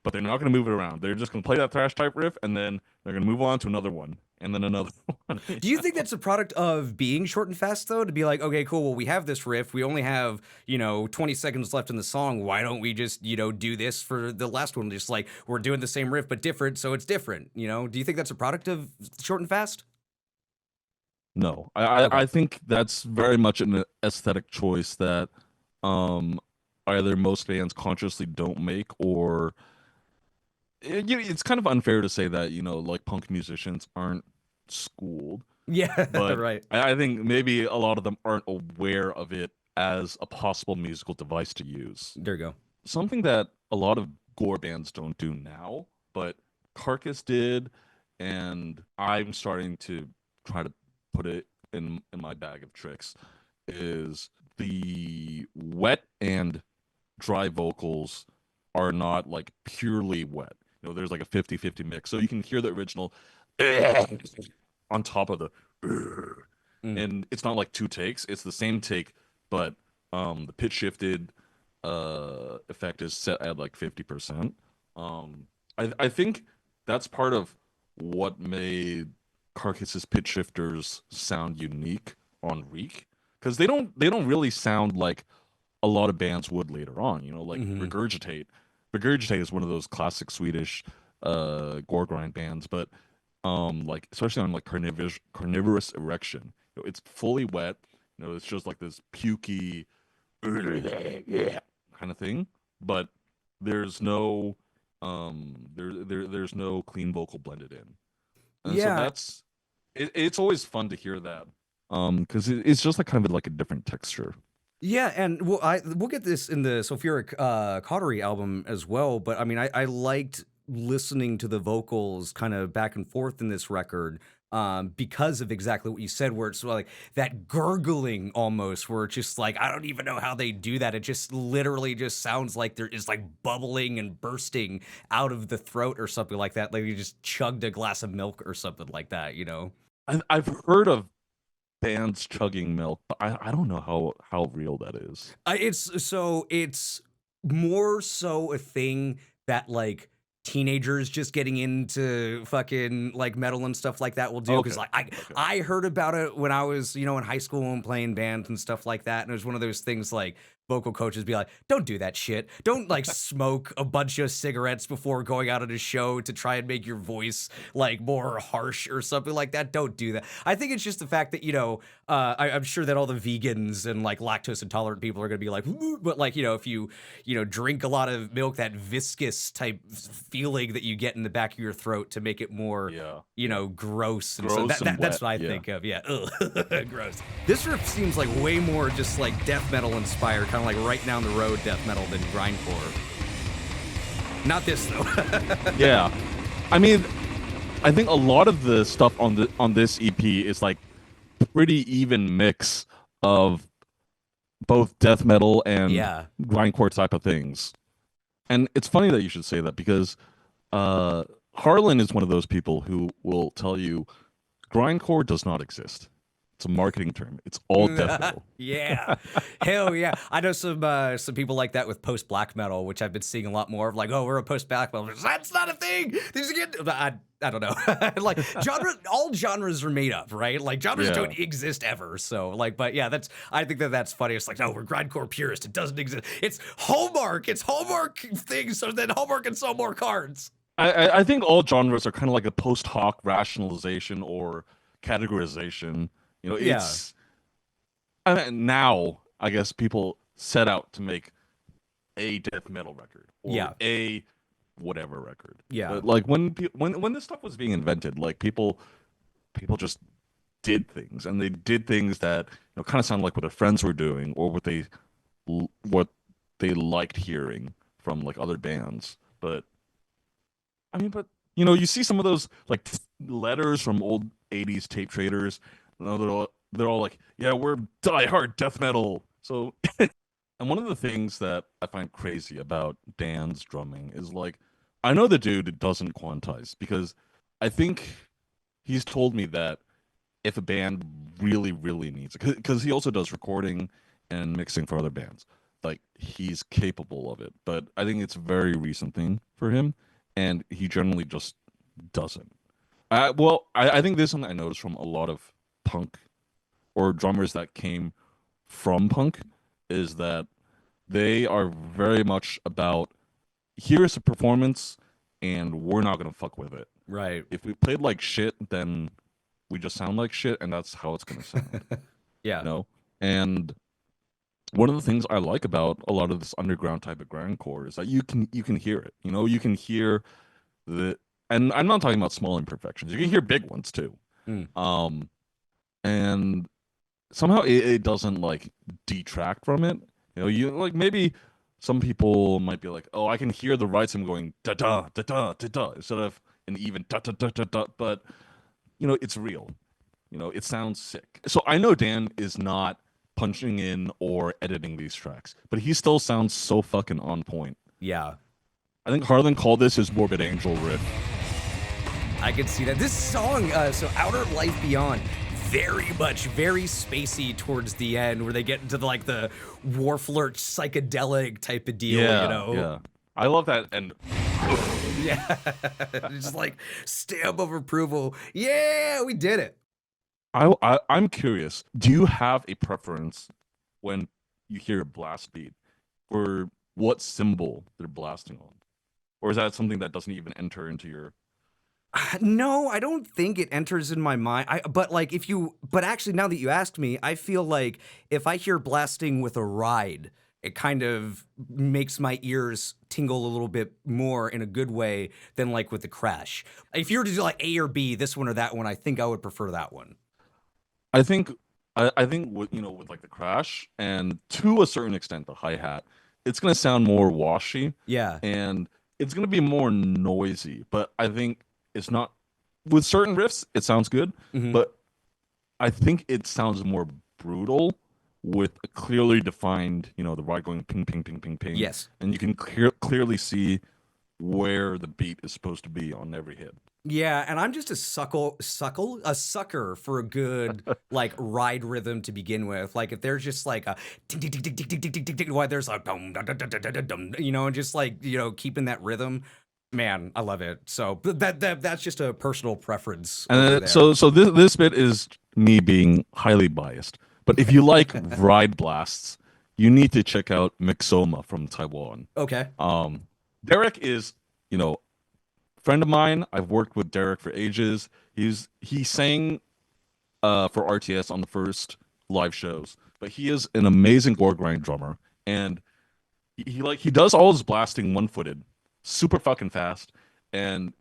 but they're not going to move it around. They're just going to play that thrash type riff, and then they're going to move on to another one, and then another one. Do you think that's a product of being short and fast, though? To be like, okay, cool, well, we have this riff. We only have, 20 seconds left in the song. Why don't we just, do this for the last one? Just like, we're doing the same riff, but different, so it's different, Do you think that's a product of short and fast? No. I think that's very much an aesthetic choice that either most bands consciously don't make, or it's kind of unfair to say that like punk musicians aren't schooled. Yeah, but right. I think maybe a lot of them aren't aware of it as a possible musical device to use. There you go. Something that a lot of gore bands don't do now, but Carcass did, and I'm starting to try to put it in my bag of tricks, is the wet and dry vocals are not like purely wet. There's like a 50-50 mix. So you can hear the original on top of the and it's not like two takes. It's the same take, but the pitch shifted effect is set at like 50%. I think that's part of what made Carcass's pitch shifters sound unique on Reek, because they don't really sound like a lot of bands would later on. Like Regurgitate. Regurgitate is one of those classic Swedish gore grind bands, but like especially on like Carnivorous Erection, it's fully wet. It's just like this pukey kind of thing, but there's no there's no clean vocal blended in. And so that's it's always fun to hear that, because it's just like kind of like a different texture. Yeah, and we'll get this in the Sulfuric Cautery album as well, but I mean, I liked listening to the vocals kind of back and forth in this record, because of exactly what you said, where it's like that gurgling almost, where it's just like, I don't even know how they do that. It just literally just sounds like there is like bubbling and bursting out of the throat or something like that. Like you just chugged a glass of milk or something like that, I've heard of bands chugging milk, but I don't know how real that is. It's more so a thing that like teenagers just getting into fucking like metal and stuff like that will do, because I heard about it when I was in high school and playing bands and stuff like that, and it was one of those things like vocal coaches be like, don't do that shit. Don't like smoke a bunch of cigarettes before going out on a show to try and make your voice like more harsh or something like that. Don't do that. I think it's just the fact that, I'm sure that all the vegans and like lactose intolerant people are going to be like, "Ooh," but like, if you, drink a lot of milk, that viscous type feeling that you get in the back of your throat to make it more, gross. And Gross and that's wet, what I think of. Yeah. Ugh. Gross. This riff seems like way more just like death metal inspired, kind of like right down the road death metal than grindcore. Not this though. Yeah, I mean, I think a lot of the stuff on this EP is like pretty even mix of both death metal and grindcore type of things. And it's funny that you should say that because Harlan is one of those people who will tell you grindcore does not exist. It's a marketing term. It's all death metal. Yeah. Hell yeah. I know some people like that with post-black metal, which I've been seeing a lot more of, like, oh, we're a post-black metal. That's not a thing. I don't know. Like, all genres are made up, right? Like, genres don't exist ever. So, like, but yeah, I think that's funny. It's like, no, we're grindcore purists. It doesn't exist. It's Hallmark. It's Hallmark things, so then Hallmark can sell more cards. I think all genres are kind of like a post hoc rationalization or categorization. It's now I guess people set out to make a death metal record or a whatever record. Yeah. But like when this stuff was being invented, like people just did things, and they did things that kind of sound like what their friends were doing or what they liked hearing from like other bands. But I mean, you see some of those like letters from old 80s tape traders. They're all like, yeah, we're diehard death metal. So, and one of the things that I find crazy about Dan's drumming is like, I know the dude doesn't quantize because I think he's told me that if a band really, really needs it, because he also does recording and mixing for other bands, like he's capable of it. But I think it's a very recent thing for him, and he generally just doesn't. I think this is something I noticed from a lot of punk or drummers that came from punk is that they are very much about, here's a performance and we're not going to fuck with it. Right. If we played like shit, then we just sound like shit, and that's how it's going to sound. Yeah. And one of the things I like about a lot of this underground type of grindcore is that you can hear it. You can hear and I'm not talking about small imperfections. You can hear big ones too. And somehow it doesn't like detract from it. You like, maybe some people might be like, oh, I can hear the right sim going da da da da da da instead of an even da da da da da. But it's real. It sounds sick. So I know Dan is not punching in or editing these tracks, but he still sounds so fucking on point. Yeah. I think Harlan called this his Morbid Angel riff. I can see that. This song, so Outer Life Beyond, very spacey towards the end, where they get into the war flirt psychedelic type of deal. Yeah, I love that. And yeah, just like stamp of approval. Yeah, we did it. I'm curious. Do you have a preference when you hear a blast beat for what cymbal they're blasting on, or is that something that doesn't even enter into your? No, I don't think it enters in my mind. But actually, now that you asked me, I feel like if I hear blasting with a ride, it kind of makes my ears tingle a little bit more in a good way than like with the crash. If you were to do like A or B, this one or that one, I think I would prefer that one. I think with with like the crash and to a certain extent the hi-hat, it's gonna sound more washy. Yeah. And it's gonna be more noisy. But I think it's not, with certain riffs it sounds good, but I think it sounds more brutal with a clearly defined, the ride going ping ping ping ping ping. Yes. And you can clearly see where the beat is supposed to be on every hit. Yeah, and I'm just a sucker for a good like ride rhythm to begin with. Like if there's just like a ding ding ding ding ding ding ding ding, why there's a dum dum dum dum dum dum, and just like keeping that rhythm. Man, I love it. So that's just a personal preference. And so this bit is me being highly biased. But if you like ride blasts, you need to check out Mixoma from Taiwan. Okay. Derek is, you know, friend of mine. I've worked with Derek for ages. He sang for RTS on the first live shows, but he is an amazing gore grind drummer, and he does all his blasting one-footed, super fucking fast, and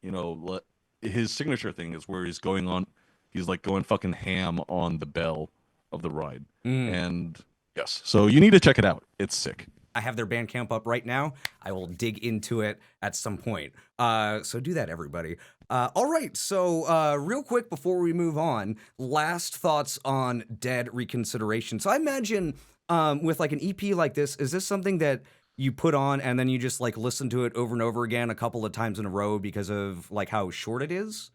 his signature thing is where he's like going fucking ham on the bell of the ride, and yes, so you need to check it out. It's sick. I have their Bandcamp up right now. I will dig into it at some point. So do that, everybody. All right, so real quick before we move on, last thoughts on Dead Reconsideration. So I imagine with like an EP like this, is this something that you put on and then you just like listen to it over and over again a couple of times in a row because of like how short it is?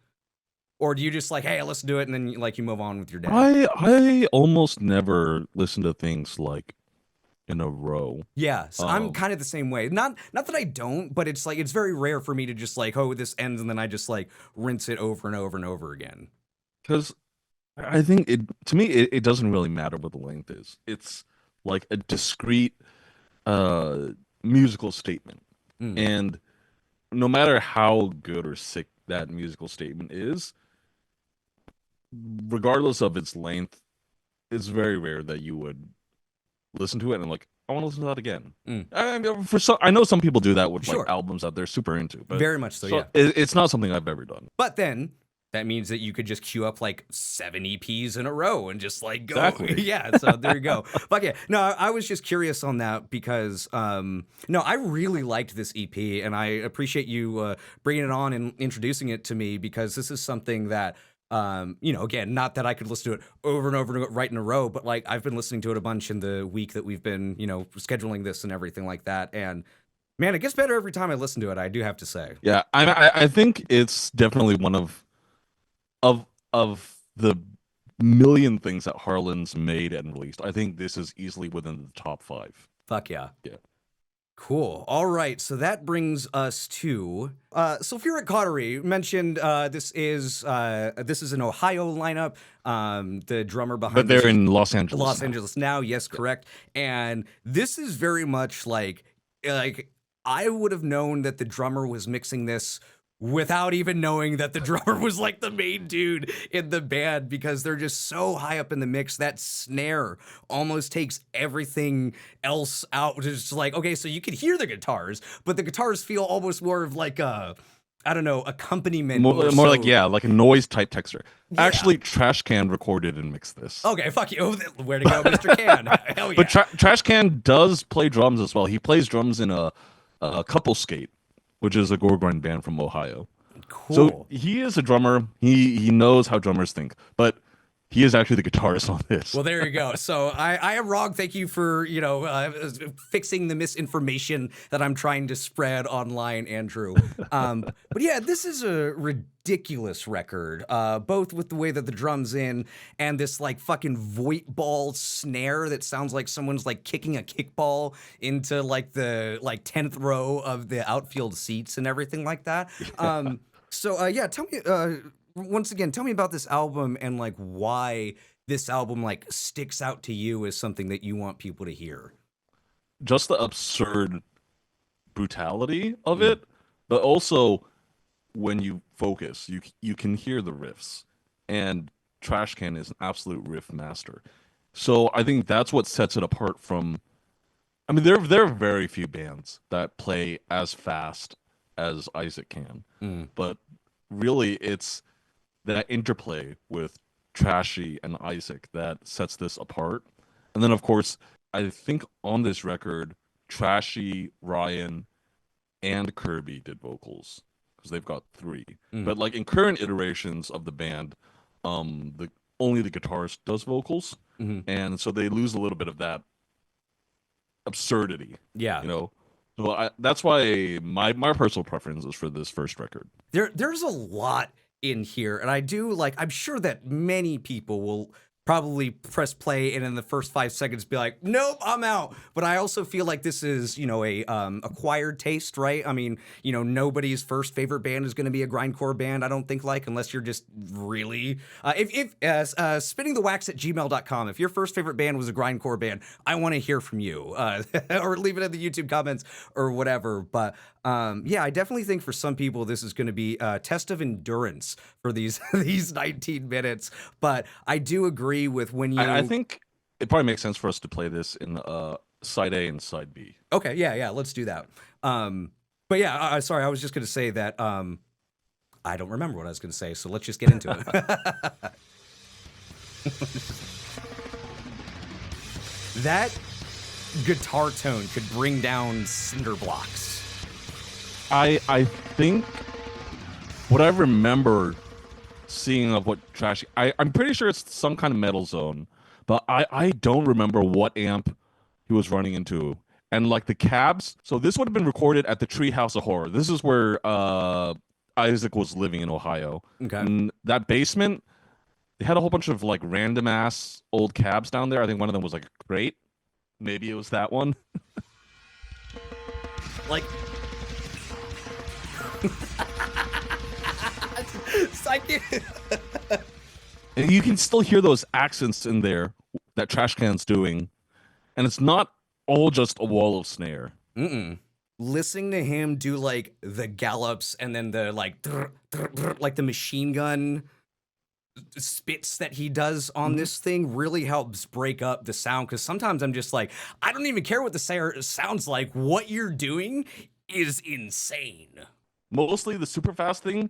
Or do you just like, hey, I listen to it and then like you move on with your day? I almost never listen to things like in a row. Yeah, so I'm kind of the same way. Not that I don't, but it's like it's very rare for me to just like, oh, this ends, and then I just like rinse it over and over and over again. Because I think it doesn't really matter what the length is. It's like a discrete musical statement, and no matter how good or sick that musical statement is, regardless of its length, it's very rare that you would listen to it and like, I want to listen to that again. I know some people do that with like albums that they're super into, but very much so, yeah. It's not something I've ever done. But then that means that you could just queue up like 7 EPs in a row and just like go. Exactly. Yeah, so there you go. But yeah, no, I was just curious on that because, no, I really liked this EP and I appreciate you bringing it on and introducing it to me because this is something that, again, not that I could listen to it over and over and right in a row, but like I've been listening to it a bunch in the week that we've been, scheduling this and everything like that. And man, it gets better every time I listen to it, I do have to say. Yeah, I think it's definitely one of the million things that Harlan's made and released. I think this is easily within the top 5. Fuck yeah. Yeah. Cool. All right. So that brings us to Sulfuric Cautery. Mentioned this is an Ohio lineup. The drummer behind, but they're in Los Angeles. Los Angeles now. Yes, correct. And this is very much like I would have known that the drummer was mixing this without even knowing that the drummer was like the main dude in the band because they're just so high up in the mix. That snare almost takes everything else out. It's just like, okay, so you can hear the guitars, but the guitars feel almost more of like a, I don't know, accompaniment. More like a noise type texture. Yeah. Actually, Trashcan recorded and mixed this. Okay, fuck you. Where to go, Mr. Can? Hell yeah. But Trashcan does play drums as well. He plays drums in a Couple Skate, which is a gore grind band from Ohio. Cool. So he is a drummer. He knows how drummers think, but he is actually the guitarist on this. Well, there you go. So I am wrong. Thank you for, fixing the misinformation that I'm trying to spread online, Andrew. But yeah, this is a ridiculous record, both with the way that the drum's in and this like fucking void ball snare that sounds like someone's like kicking a kickball into like the 10th row of the outfield seats and everything like that. Yeah. Tell me, once again, tell me about this album and like why this album like sticks out to you as something that you want people to hear. Just the absurd brutality of it, but also when you focus, you can hear the riffs, and Trashcan is an absolute riff master. So I think that's what sets it apart from. I mean, there are very few bands that play as fast as Isaac can, but really it's that interplay with Trashy and Isaac that sets this apart. And then, of course, I think on this record, Trashy, Ryan, and Kirby did vocals because they've got 3. But like in current iterations of the band, only the guitarist does vocals, and so they lose a little bit of that absurdity. Yeah, So that's why my personal preference is for this first record. There's a lot in here, and I do like. I'm sure that many people will probably press play and in the first 5 seconds be like, nope, I'm out. But I also feel like this is, a acquired taste, right? I mean, nobody's first favorite band is going to be a grindcore band, I don't think, unless you're just really spinning@gmail.com. If your first favorite band was a grindcore band, I want to hear from you, or leave it in the YouTube comments or whatever. But yeah, I definitely think for some people this is going to be a test of endurance for these these 19 minutes. But I do agree with when you. I think it probably makes sense for us to play this in side A and side B. Okay, yeah, let's do that. But yeah, sorry, I was just going to say that I don't remember what I was going to say, so let's just get into it. That guitar tone could bring down cinder blocks. I think what I remember seeing of what I'm pretty sure it's some kind of metal zone, but I don't remember what amp he was running into. And like the cabs, so this would have been recorded at the Treehouse of Horror. This is where Isaac was living in Ohio. Okay. And that basement, they had a whole bunch of like random ass old cabs down there. I think one of them was like a crate. Maybe it was that one. Like And you can still hear those accents in there that Trashcan's doing, and it's not all just a wall of snare. Listening to him do like the gallops and then the like like the machine gun spits that he does on this thing really helps break up the sound, because sometimes I'm just like, I don't even care what the sounds like. What you're doing is insane. Mostly the Superfast thing,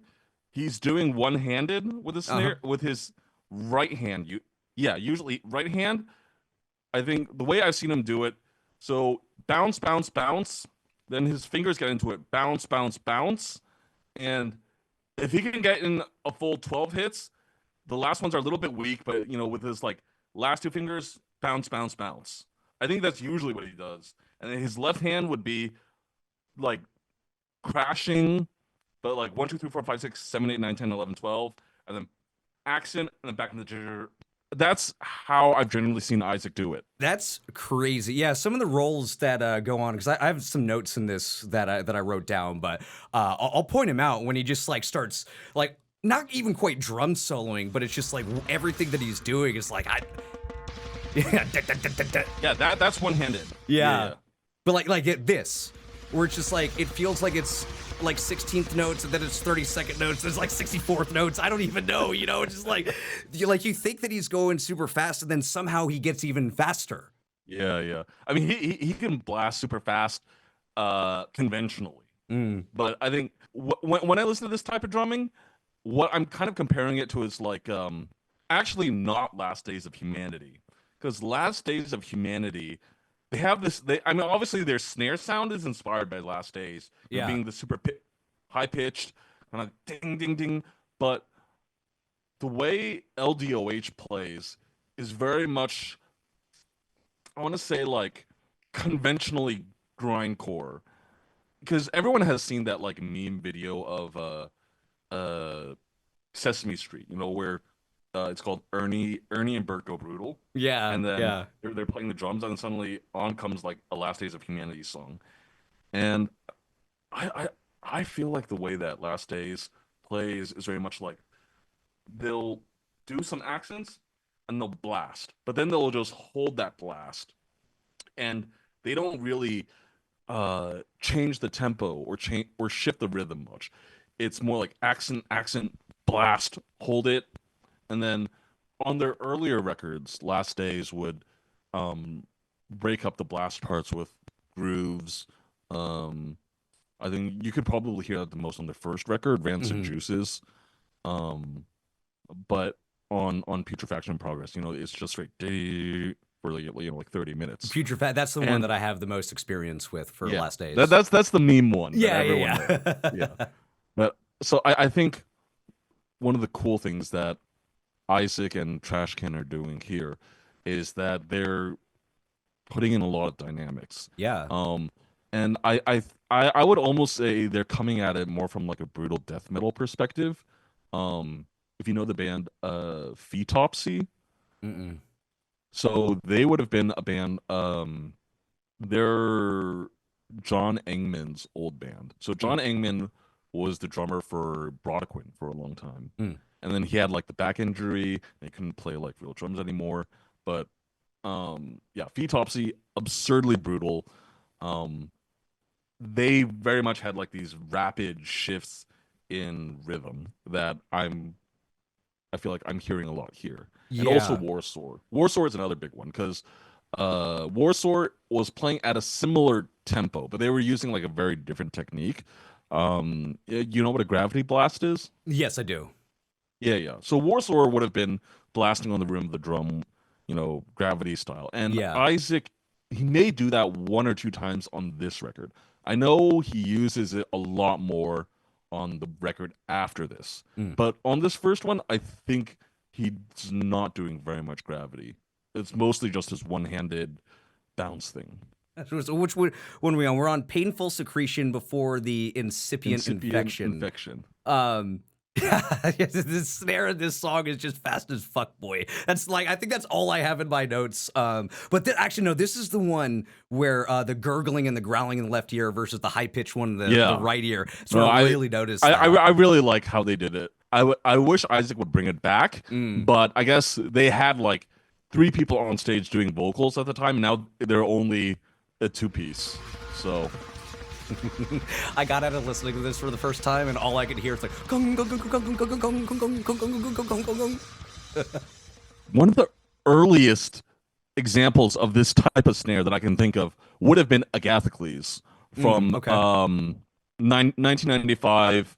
he's doing one-handed with his snare with his right hand. Usually right hand. I think the way I've seen him do it, so bounce, bounce, bounce, then his fingers get into it, bounce, bounce, bounce, and if he can get in a full 12 hits, the last ones are a little bit weak, but with his like last two fingers, bounce, bounce, bounce. I think that's usually what he does. And then his left hand would be like crashing, but like 1, 2, 3, 4, 5, 6, 7, 8, 9, 10, 11, 12, and then accent, and then back into the jitter. That's how I've generally seen Isaac do it. That's crazy. Yeah, some of the roles that go on, because I have some notes in this that I wrote down, but I'll point him out when he just like starts like not even quite drum soloing, but it's just like everything that he's doing is like yeah, that's one-handed. Yeah. But like this, where it's just like it feels like it's like 16th notes and then it's 32nd notes. There's like 64th notes. I don't even know, It's just like you think that he's going super fast and then somehow he gets even faster. Yeah. I mean, he can blast super fast conventionally. But I think when I listen to this type of drumming, what I'm kind of comparing it to is like actually not Last Days of Humanity, because Last Days of Humanity, they have this. I mean, obviously their snare sound is inspired by Last Days, being the super high pitched kind of ding ding ding. But the way LDOH plays is very much, I want to say, like conventionally grindcore, because everyone has seen that like meme video of Sesame Street, where it's called Ernie and Bert Go Brutal. Yeah. And then they're playing the drums, and then suddenly on comes like a Last Days of Humanity song. And I feel like the way that Last Days plays is very much like they'll do some accents and they'll blast, but then they'll just hold that blast, and they don't really change the tempo or shift the rhythm much. It's more like accent, blast, hold it. And then on their earlier records, Last Days would break up the blast parts with grooves. I think you could probably hear that the most on their first record, Rancid Juices. But on Putrefaction in Progress, it's just straight for like 30 minutes. Putrefact, that's the one that I have the most experience with for Last Days. That's the meme one. Yeah. But so I think one of the cool things that Isaac and Trashcan are doing here is that they're putting in a lot of dynamics. Yeah. And I would almost say they're coming at it more from like a brutal death metal perspective. If you know the band Phetopsy, Mm-mm. So they would have been a band. They're John Engman's old band. So Mm. John Engman was the drummer for Brodequin for a long time, Mm. and then he had like the back injury. And he couldn't play like real drums anymore. But yeah, Fetopsy, absurdly brutal. Um, they very much had like these rapid shifts in rhythm that I feel like I'm hearing a lot here. And also Yeah. Warsaw. Warsaw is another big one because Warsaw was playing at a similar tempo, but they were using like a very different technique. You know what a gravity blast is? Yes, I do. Yeah, yeah. So Warsaw would have been blasting on the rim of the drum, gravity style. And Yeah. Isaac, he may do that one or two times on this record. I know he uses it a lot more on the record after this. Mm. But on this first one, I think he's not doing very much gravity. It's mostly just his one-handed bounce thing. So which when we on? We're on painful secretion before the incipient infection. Infection. The snare in this song is just fast as fuck, boy. That's like, I think that's all I have in my notes. But actually, no, this is the one where the gurgling and the growling in the left ear versus the high pitched one in the right ear. So No, I really noticed that. I really like how they did it. I wish Isaac would bring it back, but I guess they had like 3 people on stage doing vocals at the time. And now they're only a 2-piece. So I got out of listening to this for the first time, and all I could hear is like gong gong gong gong gong gong gong gong gong gong gong gong gong gong. one of the earliest examples of this type of snare that I can think of would have been Agathocles from 1995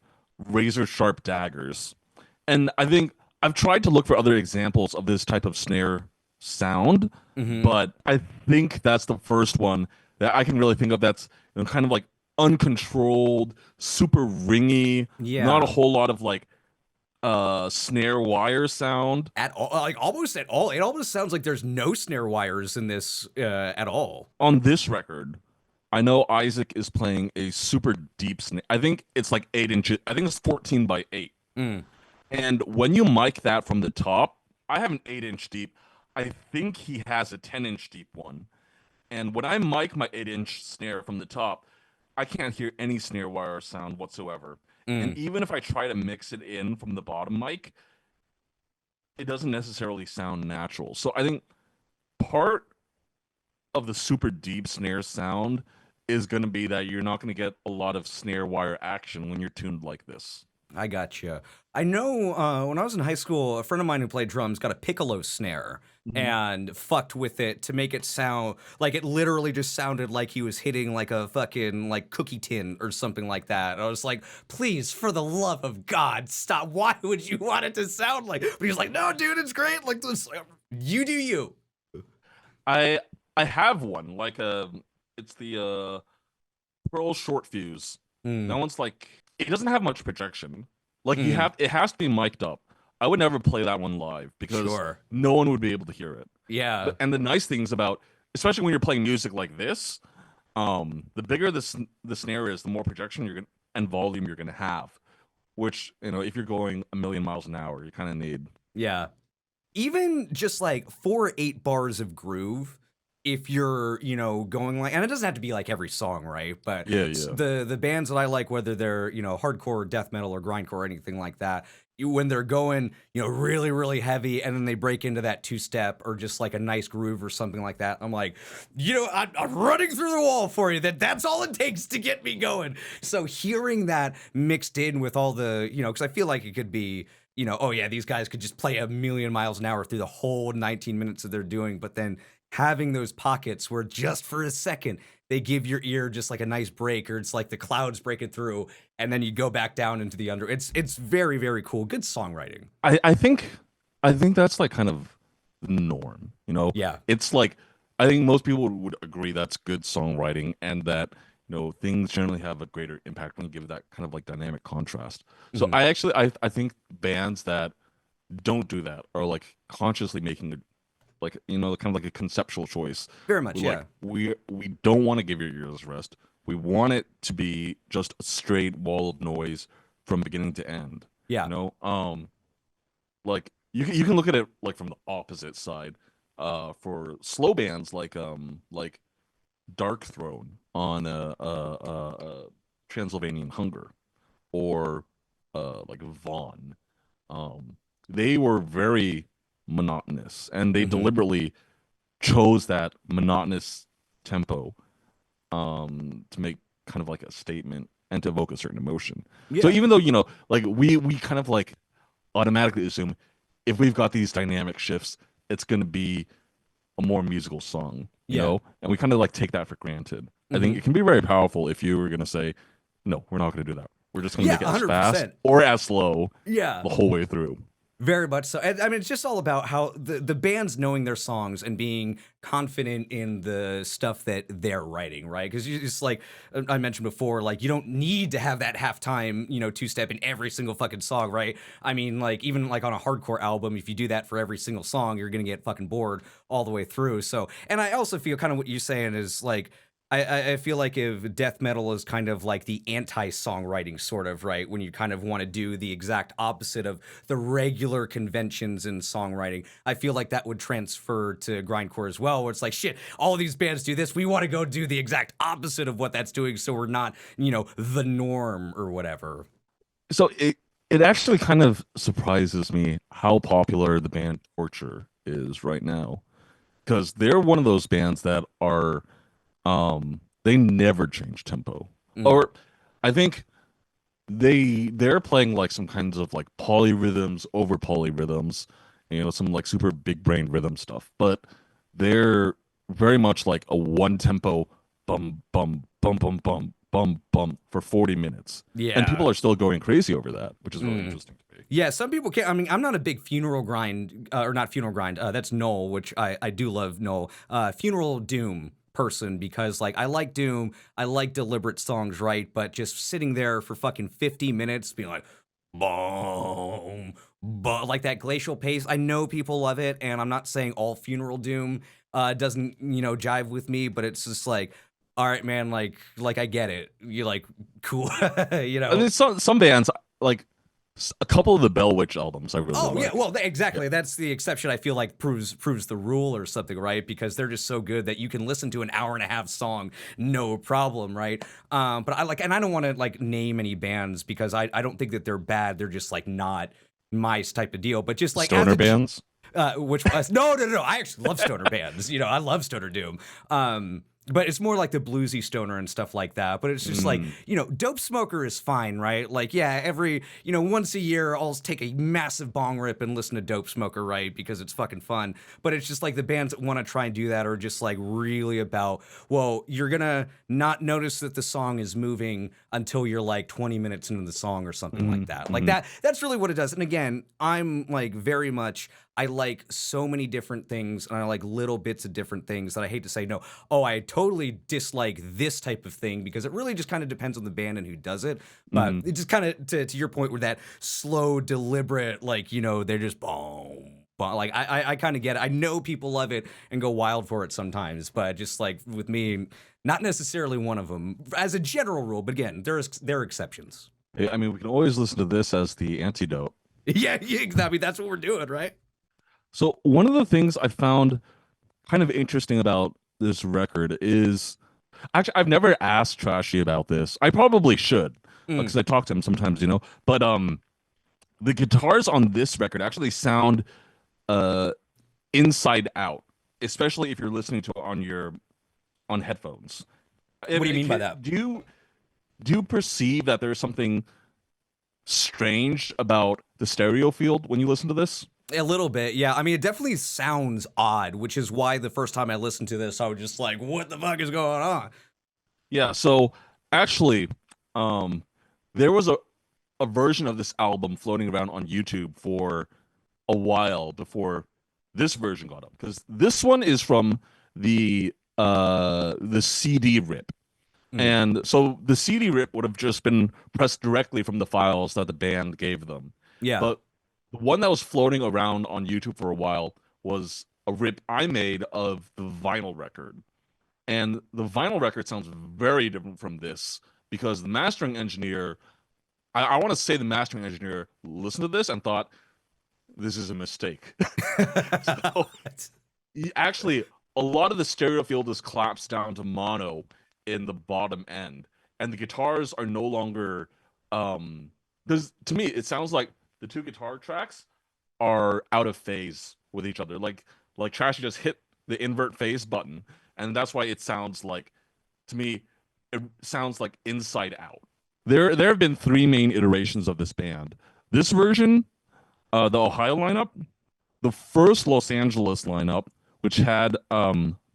Razor Sharp Daggers. And I think I've tried to look for other examples of this type of snare sound, but I think that's the first one that I can really think of that's kind of like uncontrolled, super ringy, not a whole lot of like snare wire sound at all. Like almost at all. It almost sounds like there's no snare wires in this at all. on this record. I know Isaac is playing a super deep snare. I think it's like 8 inches. I think it's 14 by 8. And when you mic that from the top, I have an 8-inch deep. I think he has a 10-inch deep one. And when I mic my 8-inch snare from the top, I can't hear any snare wire sound whatsoever. And even if I try to mix it in from the bottom mic, it doesn't necessarily sound natural. So I think part of the super deep snare sound is going to be that you're not going to get a lot of snare wire action when you're tuned like this. I gotcha. I know when I was in high school, a friend of mine who played drums got a piccolo snare and fucked with it to make it sound like it literally just sounded like he was hitting like a fucking like cookie tin or something like that. I was like, please, for the love of God, stop. Why would you want it to sound like? But he's like, no, dude, it's great. Like this, you do you. I have one like it's the Pearl Short Fuse. That one's like it doesn't have much projection. Like it has to be mic'd up. I would never play that one live because no one would be able to hear it. Yeah. And the nice things about, especially when you're playing music like this, the bigger the snare is, the more projection and volume you're gonna have. Which if you're going a million miles an hour, you kind of need. Yeah. Even just like 4 or 8 bars of groove, if you're, going like, and it doesn't have to be like every song, right? But the bands that I like, whether they're, hardcore, death metal, or grindcore, or anything like that, when they're going, really, really heavy, and then they break into that 2-step or just like a nice groove or something like that, I'm like, I'm running through the wall for you. That's all it takes to get me going. So hearing that mixed in with all the, because I feel like it could be, oh yeah, these guys could just play a million miles an hour through the whole 19 minutes that they're doing, but then having those pockets where just for a second they give your ear just like a nice break, or it's like the clouds breaking through, and then you go back down into the under. It's very, very cool. Good songwriting. I think that's like kind of the norm. Yeah. It's like I think most people would agree that's good songwriting, and that things generally have a greater impact when you give that kind of like dynamic contrast. So I think bands that don't do that are like consciously making like kind of like a conceptual choice. Very much, yeah. Like, we don't want to give your ears rest. We want it to be just a straight wall of noise from beginning to end. Yeah. Like you can look at it like from the opposite side. For slow bands like Dark Throne on Transylvanian Hunger, or like Vaughn. Um, they were very monotonous, and they Hmm. deliberately chose that monotonous tempo to make kind of like a statement and to evoke a certain emotion. So Yeah. even though, like we kind of like automatically assume if we've got these dynamic shifts, it's going to be a more musical song, Yeah. and we kind of like take that for granted. I think Hmm. it can be very powerful if you were going to say, no, we're not going to do that. We're just going to Yeah, make it as fast 100%. or as slow Yeah. the whole way through. Very much so. And, I mean, it's just all about how the bands knowing their songs and being confident in the stuff that they're writing, right? Because you just like I mentioned before, like you don't need to have that halftime, two step in every single fucking song, right? I mean, like even like on a hardcore album, if you do that for every single song, you're gonna get fucking bored all the way through. So, and I also feel kind of what you're saying is like I feel like if death metal is kind of like the anti-songwriting sort of, right? When you kind of want to do the exact opposite of the regular conventions in songwriting, I feel like that would transfer to grindcore as well, where it's like, shit, all these bands do this. We want to go do the exact opposite of what that's doing, so we're not, the norm or whatever. So it actually kind of surprises me how popular the band Torture is right now, because they're one of those bands that are they never change tempo. Mm. Or I think they're playing like some kinds of like polyrhythms over polyrhythms, some like super big brain rhythm stuff, but they're very much like a one tempo bum bum bum bum bum bum bum for 40 minutes. And Yeah. people are still going crazy over that, which is really Mm. interesting to me. Yeah, some people can't. I mean, I'm not a big funeral grind, or not funeral grind. That's Noel, which I do love Noel. Funeral doom person because like I like doom, I like deliberate songs, right? But just sitting there for fucking 50 minutes, being like, boom, but like that glacial pace. I know people love it, and I'm not saying all funeral doom doesn't jive with me, but it's just like, all right, man, like I get it. You like cool, you I know. mean, some bands like a couple of the Bell Witch albums I really Oh yeah, like. well, Yeah. exactly. That's the exception. I feel like proves the rule or something, right? Because they're just so good that you can listen to an hour and a half song, no problem, right? But I like, and I don't want to like name any bands because I don't think that they're bad. They're just like not my type of deal. But just like as Stoner a bands. which no. I actually love stoner bands. I love stoner doom. But it's more like the bluesy stoner and stuff like that. But it's just like, Mm. Dope Smoker is fine, right? Like, yeah, every, once a year, I'll take a massive bong rip and listen to Dope Smoker, right? Because it's fucking fun. But it's just like the bands that want to try and do that are just like really about, well, you're going to not notice that the song is moving until you're like 20 minutes into the song or something like that. Like Mm-hmm. that's really what it does. And again, I'm like very much I like so many different things and I like little bits of different things that I hate to say no. Oh, I totally dislike this type of thing because it really just kind of depends on the band and who does it. But Mm-hmm. it just kind of to your point where that slow, deliberate, like, they're just boom. Like I kind of get it. I know people love it and go wild for it sometimes, but just like with me, not necessarily one of them as a general rule. But again, there are exceptions. I mean, we can always listen to this as the antidote. Yeah, I mean that's what we're doing, right? So one of the things I found kind of interesting about this record is actually I've never asked Trashy about this. I probably should Mm, because I talk to him sometimes, But the guitars on this record actually sound uh inside out, especially if you're listening to it on headphones. what do you mean by that? Do you perceive that there's something strange about the stereo field when you listen to this? A little bit, yeah. I mean, it definitely sounds odd, which is why the first time I listened to this, I was just like, "What the fuck is going on?" Yeah, so actually, um, there was a version of this album floating around on YouTube for a while before this version got up because this one is from the CD rip. Mm, And so the CD rip would have just been pressed directly from the files that the band gave them. yeah, But the one that was floating around on YouTube for a while was a rip I made of the vinyl record. And the vinyl record sounds very different from this because the mastering engineer, I want to say the mastering engineer listened to this and thought, this is a mistake. So, actually, a lot of the stereo field is collapsed down to mono in the bottom end, and the guitars are no longer because to me it sounds like the two guitar tracks are out of phase with each other. Like Trashy just hit the invert phase button, and that's why it sounds like, to me, it sounds like Inside Out. There have been three main iterations of this band. This version, the Ohio lineup, the first Los Angeles lineup, which had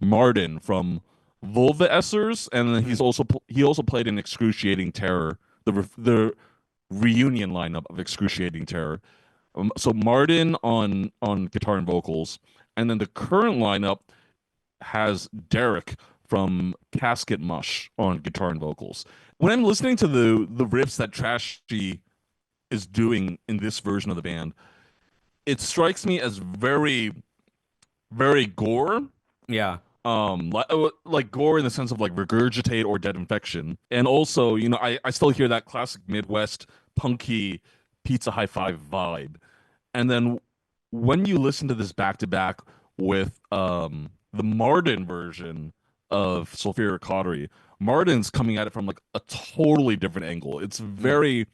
Martin from Vulva-Essers, and then he also played in Excruciating Terror, the reunion lineup of Excruciating Terror. So Martin on guitar and vocals, and then the current lineup has Derek from Casket Mush on guitar and vocals. When I'm listening to the riffs that Trashy is doing in this version of the band, it strikes me as very, very gore. Yeah. Like gore in the sense of like Regurgitate or Dead Infection. And also, you know, I still hear that classic Midwest punky Pizza High Five vibe. And then when you listen to this back to back with the Martin version of Sulfuric Cautery, Martin's coming at it from like a totally different angle. It's very,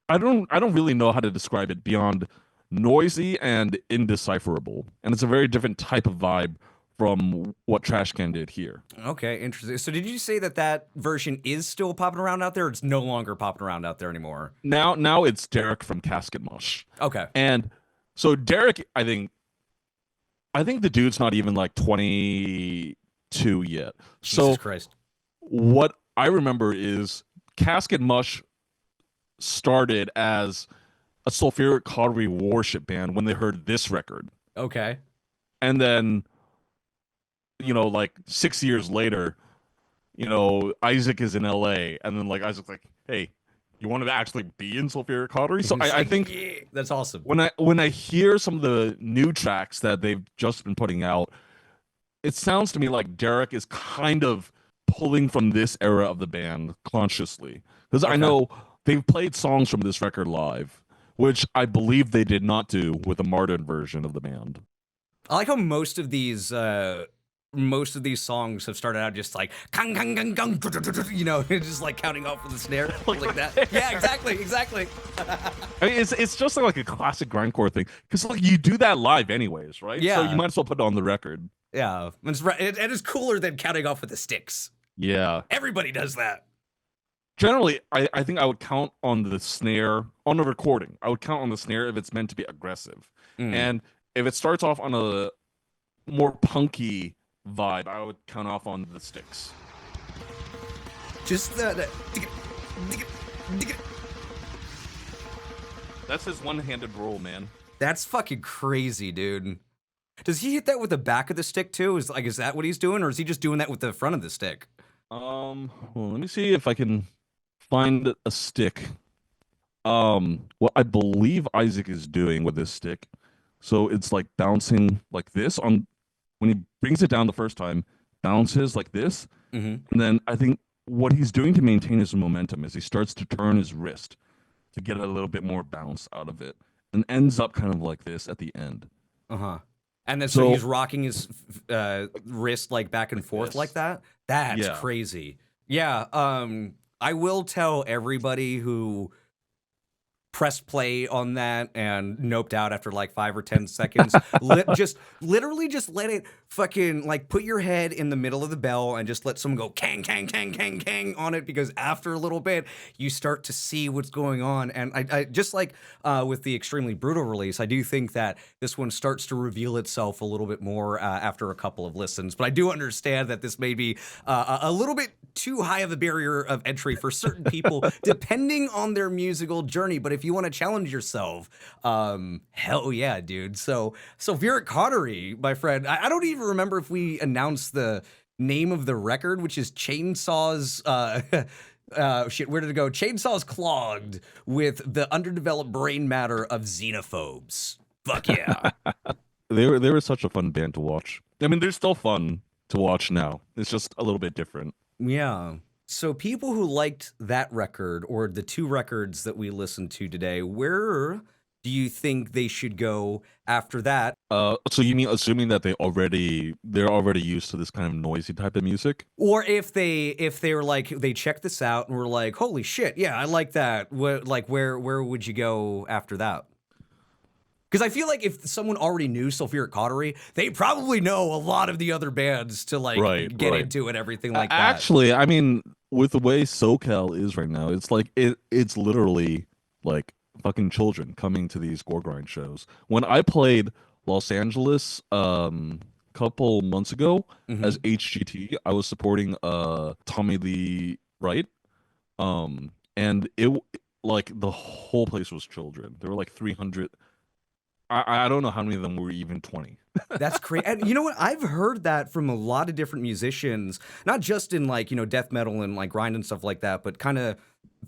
I don't really know how to describe it beyond noisy and indecipherable. And it's a very different type of vibe from what Trashcan did here. Okay, interesting. So did you say that version is still popping around out there, or it's no longer popping around out there anymore? Now it's Derek from Casket Mush. Okay. And so Derek, I think the dude's not even like 22 yet. Jesus Christ. What I remember is Casket Mush started as a Sulfuric Cautery worship band when they heard this record. Okay. And then, you know, like 6 years later, you know, Isaac is in LA, and then like Isaac's like, hey, you want to actually be in Sulfuric Cautery? So I think yeah, that's awesome. When I hear some of the new tracks that they've just been putting out, it sounds to me like Derek is kind of pulling from this era of the band consciously. Because I know they've played songs from this record live, which I believe they did not do with the Martin version of the band. I like how most of these songs have started out just like kang, kang, kang, kang, you know, just like counting off with the snare like that. Yeah, exactly. I mean, it's just like a classic grindcore thing, because like you do that live anyways, right? Yeah. So you might as well put it on the record. Yeah, it's cooler than counting off with the sticks. Yeah, Everybody does that. generally, I think I would count on the snare on a recording. I would count on the snare if it's meant to be aggressive, and if it starts off on a more punky vibe, I would count off on the sticks. Just that. That's his one-handed roll, man. That's fucking crazy, dude. Does he hit that with the back of the stick too? Is that what he's doing, or is he just doing that with the front of the stick? Well, let me see if I can find a stick. What I believe Isaac is doing with this stick, so it's like bouncing like this on when he brings it down the first time, bounces like this, and then I think what he's doing to maintain his momentum is he starts to turn his wrist to get a little bit more bounce out of it, and ends up kind of like this at the end. And then so he's rocking his wrist like back and forth like that. That's crazy. Yeah. I will tell everybody who pressed play on that and noped out after like 5 or 10 seconds. Literally just let it fucking like put your head in the middle of the bell and just let someone go kang, kang, kang, kang, kang on it, because after a little bit you start to see what's going on. And I just like with the Extremely Brutal release, I do think that this one starts to reveal itself a little bit more after a couple of listens. But I do understand that this may be a little bit too high of a barrier of entry for certain people, depending on their musical journey. But if you want to challenge yourself, hell yeah, dude. So Sulfuric Cautery, my friend, I don't even remember if we announced the name of the record, which is Chainsaw's where did it go? Chainsaw's Clogged, with the underdeveloped brain matter of Xenophobes. Fuck yeah. They were such a fun band to watch. I mean, they're still fun to watch now. It's just a little bit different. Yeah. So people who liked that record, or the two records that we listened to today, where do you think they should go after that? So you mean assuming that they're already used to this kind of noisy type of music? Or if they were like, they checked this out and were like, holy shit, yeah, I like that. Where would you go after that? Because I feel like if someone already knew Sulfuric Cautery, they probably know a lot of the other bands to like get into and everything like that. Actually, I mean, with the way SoCal is right now, it's like it's literally like fucking children coming to these gore grind shows. When I played Los Angeles couple months ago as HGT, I was supporting Tommy Lee Wright. And it like the whole place was children. There were like 300. I don't know how many of them were even 20. That's crazy. And you know what? I've heard that from a lot of different musicians, not just in like, death metal and like grind and stuff like that, but kind of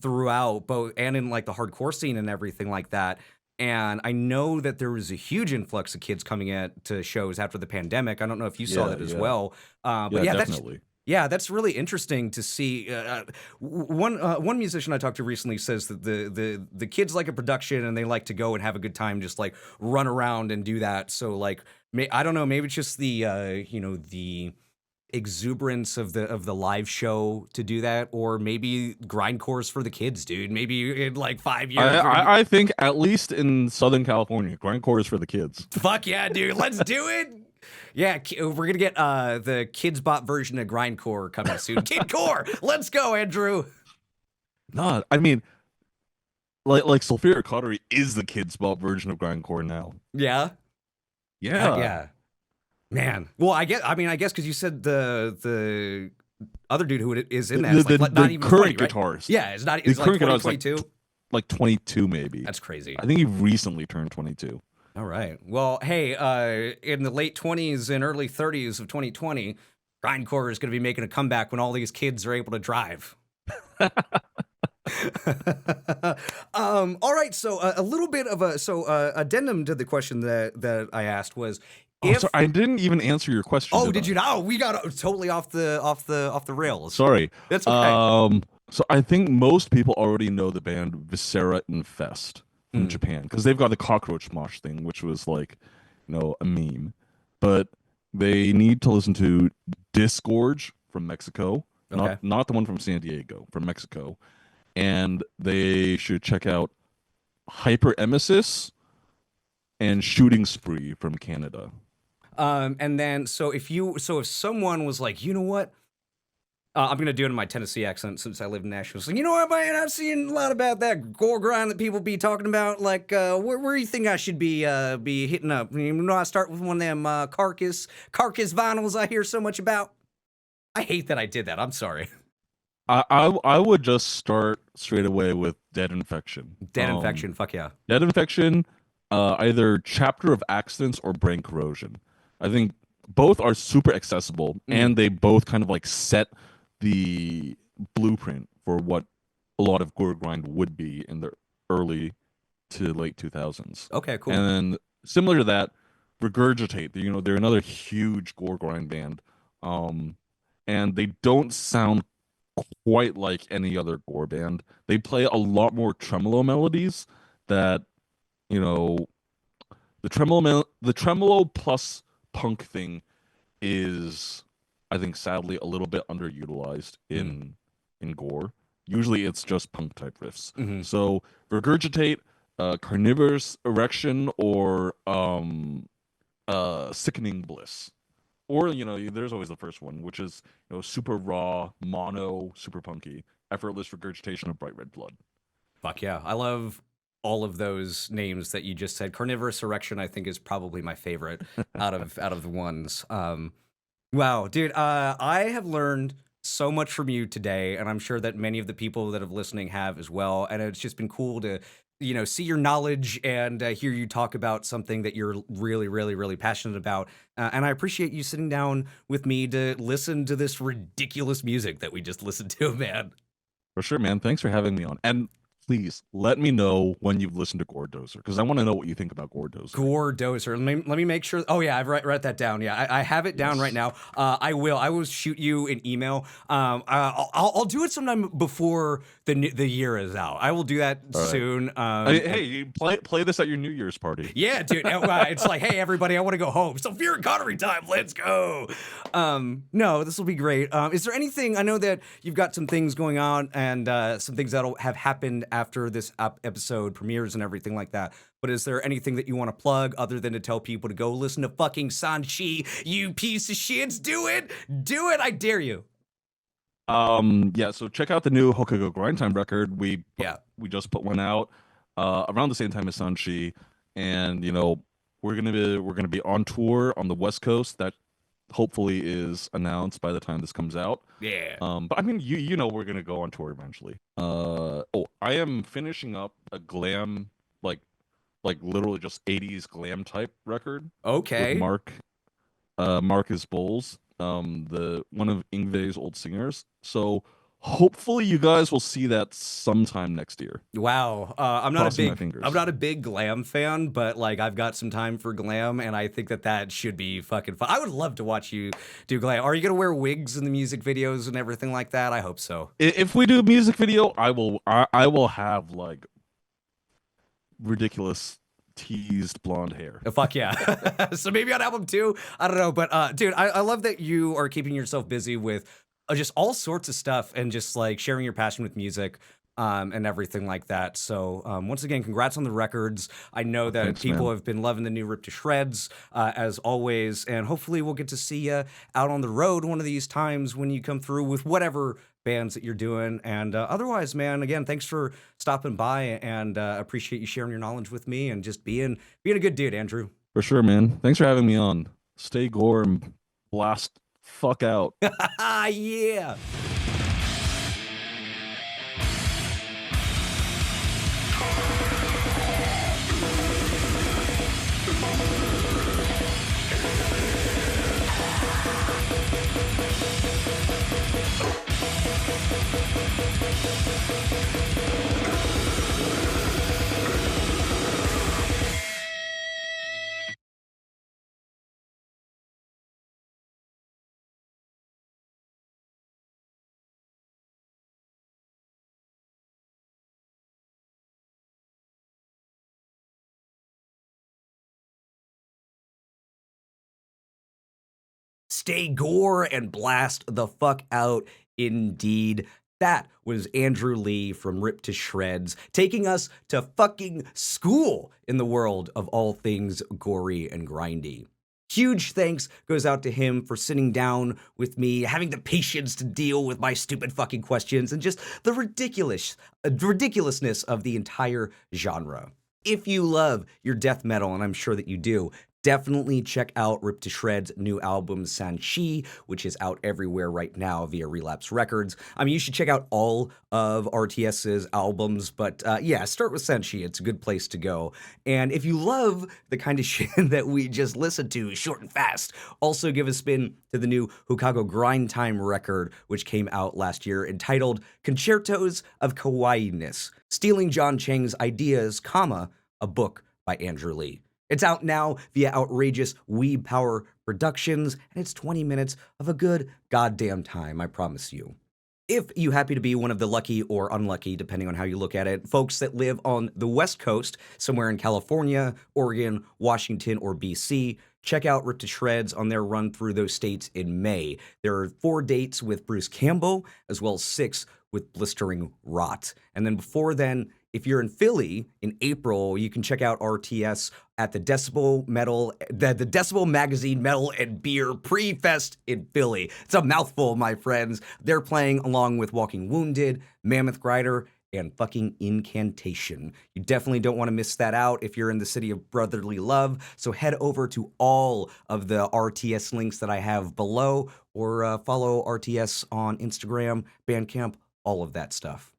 throughout both and in like the hardcore scene and everything like that. And I know that there was a huge influx of kids coming to shows after the pandemic. I don't know if you saw that as well. But yeah, definitely. That's really interesting to see. One musician I talked to recently says that the kids like a production and they like to go and have a good time, just like run around and do that. So like, I don't know, maybe it's just the the exuberance of the live show to do that, or maybe grindcore's for the kids, dude. Maybe in like 5 years. I think at least in Southern California, grindcore is for the kids. Fuck yeah, dude, let's do it. Yeah, we're gonna get the kids bot version of grindcore coming soon. Kidcore, let's go, Andrew. No, I mean, like Sulfuric Cautery is the kids bot version of grindcore now. Yeah, yeah. Man, well, I guess because you said the other dude who is in that is like not even current 20, right? guitarist. Yeah, it's not. It's like 22. Like 22 maybe. That's crazy. I think he recently turned 22. All right. Well, hey, in the late 20s and early 30s of 2020, grindcore is going to be making a comeback when all these kids are able to drive. All right. So a little bit of addendum to the question that I asked was, sorry, I didn't even answer your question. Oh, did you? Oh, we got totally off the rails. Sorry. That's okay. So I think most people already know the band Viscera Infest from Japan, because they've got the cockroach mosh thing, which was like, a meme. But they need to listen to Disgorge from Mexico, not the one from San Diego, from Mexico. And they should check out Hyperemesis and Shooting Spree from Canada. And then if someone was like, you know what? I'm going to do it in my Tennessee accent since I live in Nashville. So, you know what, man? I've seen a lot about that gore grind that people be talking about. Like, where do you think I should be hitting up? I start with one of them carcass vinyls I hear so much about. I hate that I did that. I'm sorry. I would just start straight away with Dead Infection. Dead Infection, fuck yeah. Dead Infection, either Chapter of Accidents or Brain Corrosion. I think both are super accessible, and they both kind of like set the blueprint for what a lot of gore grind would be in the early to late 2000s. Okay, cool. And then similar to that, Regurgitate. They're another huge gore grind band, and they don't sound quite like any other gore band. They play a lot more tremolo melodies that, the tremolo plus punk thing is, I think, sadly a little bit underutilized in gore. Usually it's just punk type riffs. So Regurgitate, Carnivorous Erection, or Sickening Bliss. Or, there's always the first one, which is, super raw, mono, super punky, effortless regurgitation of bright red blood. Fuck yeah. I love all of those names that you just said. Carnivorous Erection, I think, is probably my favorite out of the ones. Wow, dude, I have learned so much from you today, and I'm sure that many of the people that are listening have as well. And it's just been cool to, see your knowledge and hear you talk about something that you're really, really, really passionate about. And I appreciate you sitting down with me to listen to this ridiculous music that we just listened to, man. For sure, man. Thanks for having me on. And please let me know when you've listened to Gore Dozer, because I want to know what you think about Gore Dozer. Gore Dozer. Let me make sure. Oh yeah, I've write that down. Yeah, I have it down right now. I will shoot you an email. I'll do it sometime before the year is out. I will do that soon. Hey, play this at your New Year's party. Yeah, dude. It's like, hey, everybody, I want to go home. Sulfuric Cautery time. Let's go. No, this will be great. Is there anything? I know that you've got some things going on and some things that'll have happened after this episode premieres and everything like that. But is there anything that you want to plug other than to tell people to go listen to fucking Sanshi, you piece of shits? Do it. Do it. I dare you. Yeah, so check out the new Houkago Grind Time record. We just put one out around the same time as Sanshi, and we're gonna be on tour on the West Coast. That hopefully is announced by the time this comes out. Yeah. But I mean, we're gonna go on tour eventually. I am finishing up a glam, like literally just 80s glam type record. Okay. With Marcus Bowles, the one of Yngwie's old singers. So hopefully you guys will see that sometime next year. Wow. I'm not a big glam fan, but like I've got some time for glam, and I think that should be fucking fun. I would love to watch you do glam. Are you gonna wear wigs in the music videos and everything like that? I hope so. If we do a music video, I will have like ridiculous teased blonde hair. Fuck yeah. So maybe on album 2, I don't know, but dude, I love that you are keeping yourself busy with just all sorts of stuff and just like sharing your passion with music and everything like that. So once again, congrats on the records. I know that people have been loving the new Rip to Shreds as always, and hopefully we'll get to see you out on the road one of these times when you come through with whatever bands that you're doing. And otherwise, man, again, thanks for stopping by, and appreciate you sharing your knowledge with me and just being a good dude, Andrew. For sure, man. Thanks for having me on. Stay gore and blast fuck out. Yeah. Stay gore and blast the fuck out indeed. That was Andrew Lee from Rip to Shreds, taking us to fucking school in the world of all things gory and grindy. Huge thanks goes out to him for sitting down with me, having the patience to deal with my stupid fucking questions and just the ridiculousness of the entire genre. If you love your death metal, and I'm sure that you do, definitely check out Rip to Shreds' new album, Sanshi, which is out everywhere right now via Relapse Records. I mean, you should check out all of RTS's albums, but yeah, start with Sanshi. It's a good place to go. And if you love the kind of shit that we just listened to, short and fast, also give a spin to the new Houkago Grind Time record, which came out last year, entitled Koncertos of Kawaiiness, stealing John Chang's ideas, a book by Andrew Lee. It's out now via outrageous Weeb Power Productions, and it's 20 minutes of a good goddamn time, I promise you. If you happen to be one of the lucky or unlucky, depending on how you look at it, folks that live on the West Coast, somewhere in California, Oregon, Washington, or BC, check out Rip to Shreds on their run through those states in May. There are 4 dates with Bruce Campbell, as well as 6 with Blistering Rot. And then before then, if you're in Philly in April, you can check out RTS at the Decibel Magazine Metal and Beer Pre-Fest in Philly. It's a mouthful, my friends. They're playing along with Walking Wounded, Mammoth Grider, and fucking Incantation. You definitely don't want to miss that out if you're in the city of brotherly love. So head over to all of the RTS links that I have below, or follow RTS on Instagram, Bandcamp, all of that stuff.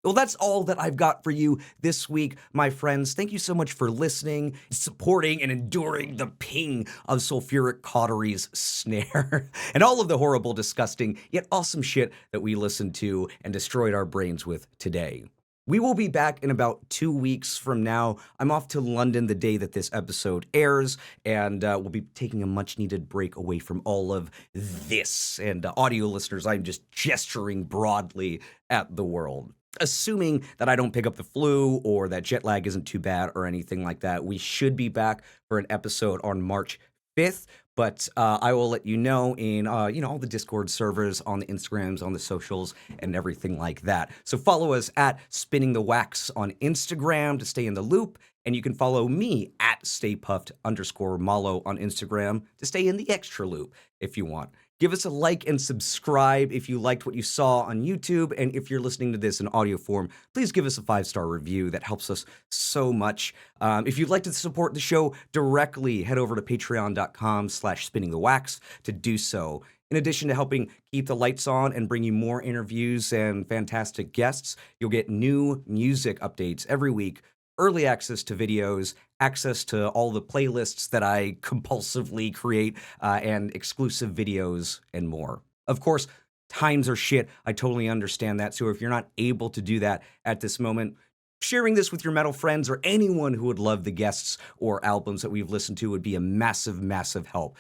Well, that's all that I've got for you this week, my friends. Thank you so much for listening, supporting, and enduring the ping of Sulfuric Cautery's snare, and all of the horrible, disgusting, yet awesome shit that we listened to and destroyed our brains with today. We will be back in about 2 weeks from now. I'm off to London the day that this episode airs, and we'll be taking a much-needed break away from all of this. And audio listeners, I'm just gesturing broadly at the world. Assuming that I don't pick up the flu or that jet lag isn't too bad or anything like that, we should be back for an episode on March 5th. But I will let you know in, all the Discord servers, on the Instagrams, on the socials, and everything like that. So follow us at Spinning the Wax on Instagram to stay in the loop. And you can follow me at StayPuffed_Malo on Instagram to stay in the extra loop if you want. Give us a like and subscribe if you liked what you saw on YouTube. And if you're listening to this in audio form, please give us a 5-star review. That helps us so much. If you'd like to support the show directly, head over to patreon.com/spinningthewax to do so. In addition to helping keep the lights on and bring you more interviews and fantastic guests, you'll get new music updates every week, early access to videos, access to all the playlists that I compulsively create, and exclusive videos and more. Of course, times are shit. I totally understand that. So if you're not able to do that at this moment, sharing this with your metal friends or anyone who would love the guests or albums that we've listened to would be a massive, massive help.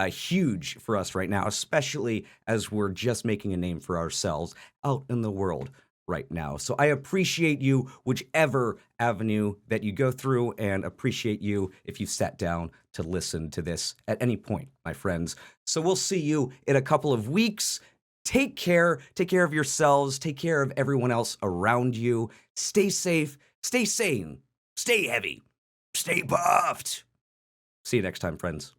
Huge for us right now, especially as we're just making a name for ourselves out in the world right now. So I appreciate you, whichever avenue that you go through, and appreciate you if you sat down to listen to this at any point, my friends. So we'll see you in a couple of weeks. Take care of yourselves, take care of everyone else around you. Stay safe, stay sane, stay heavy, stay puffed. See you next time, friends.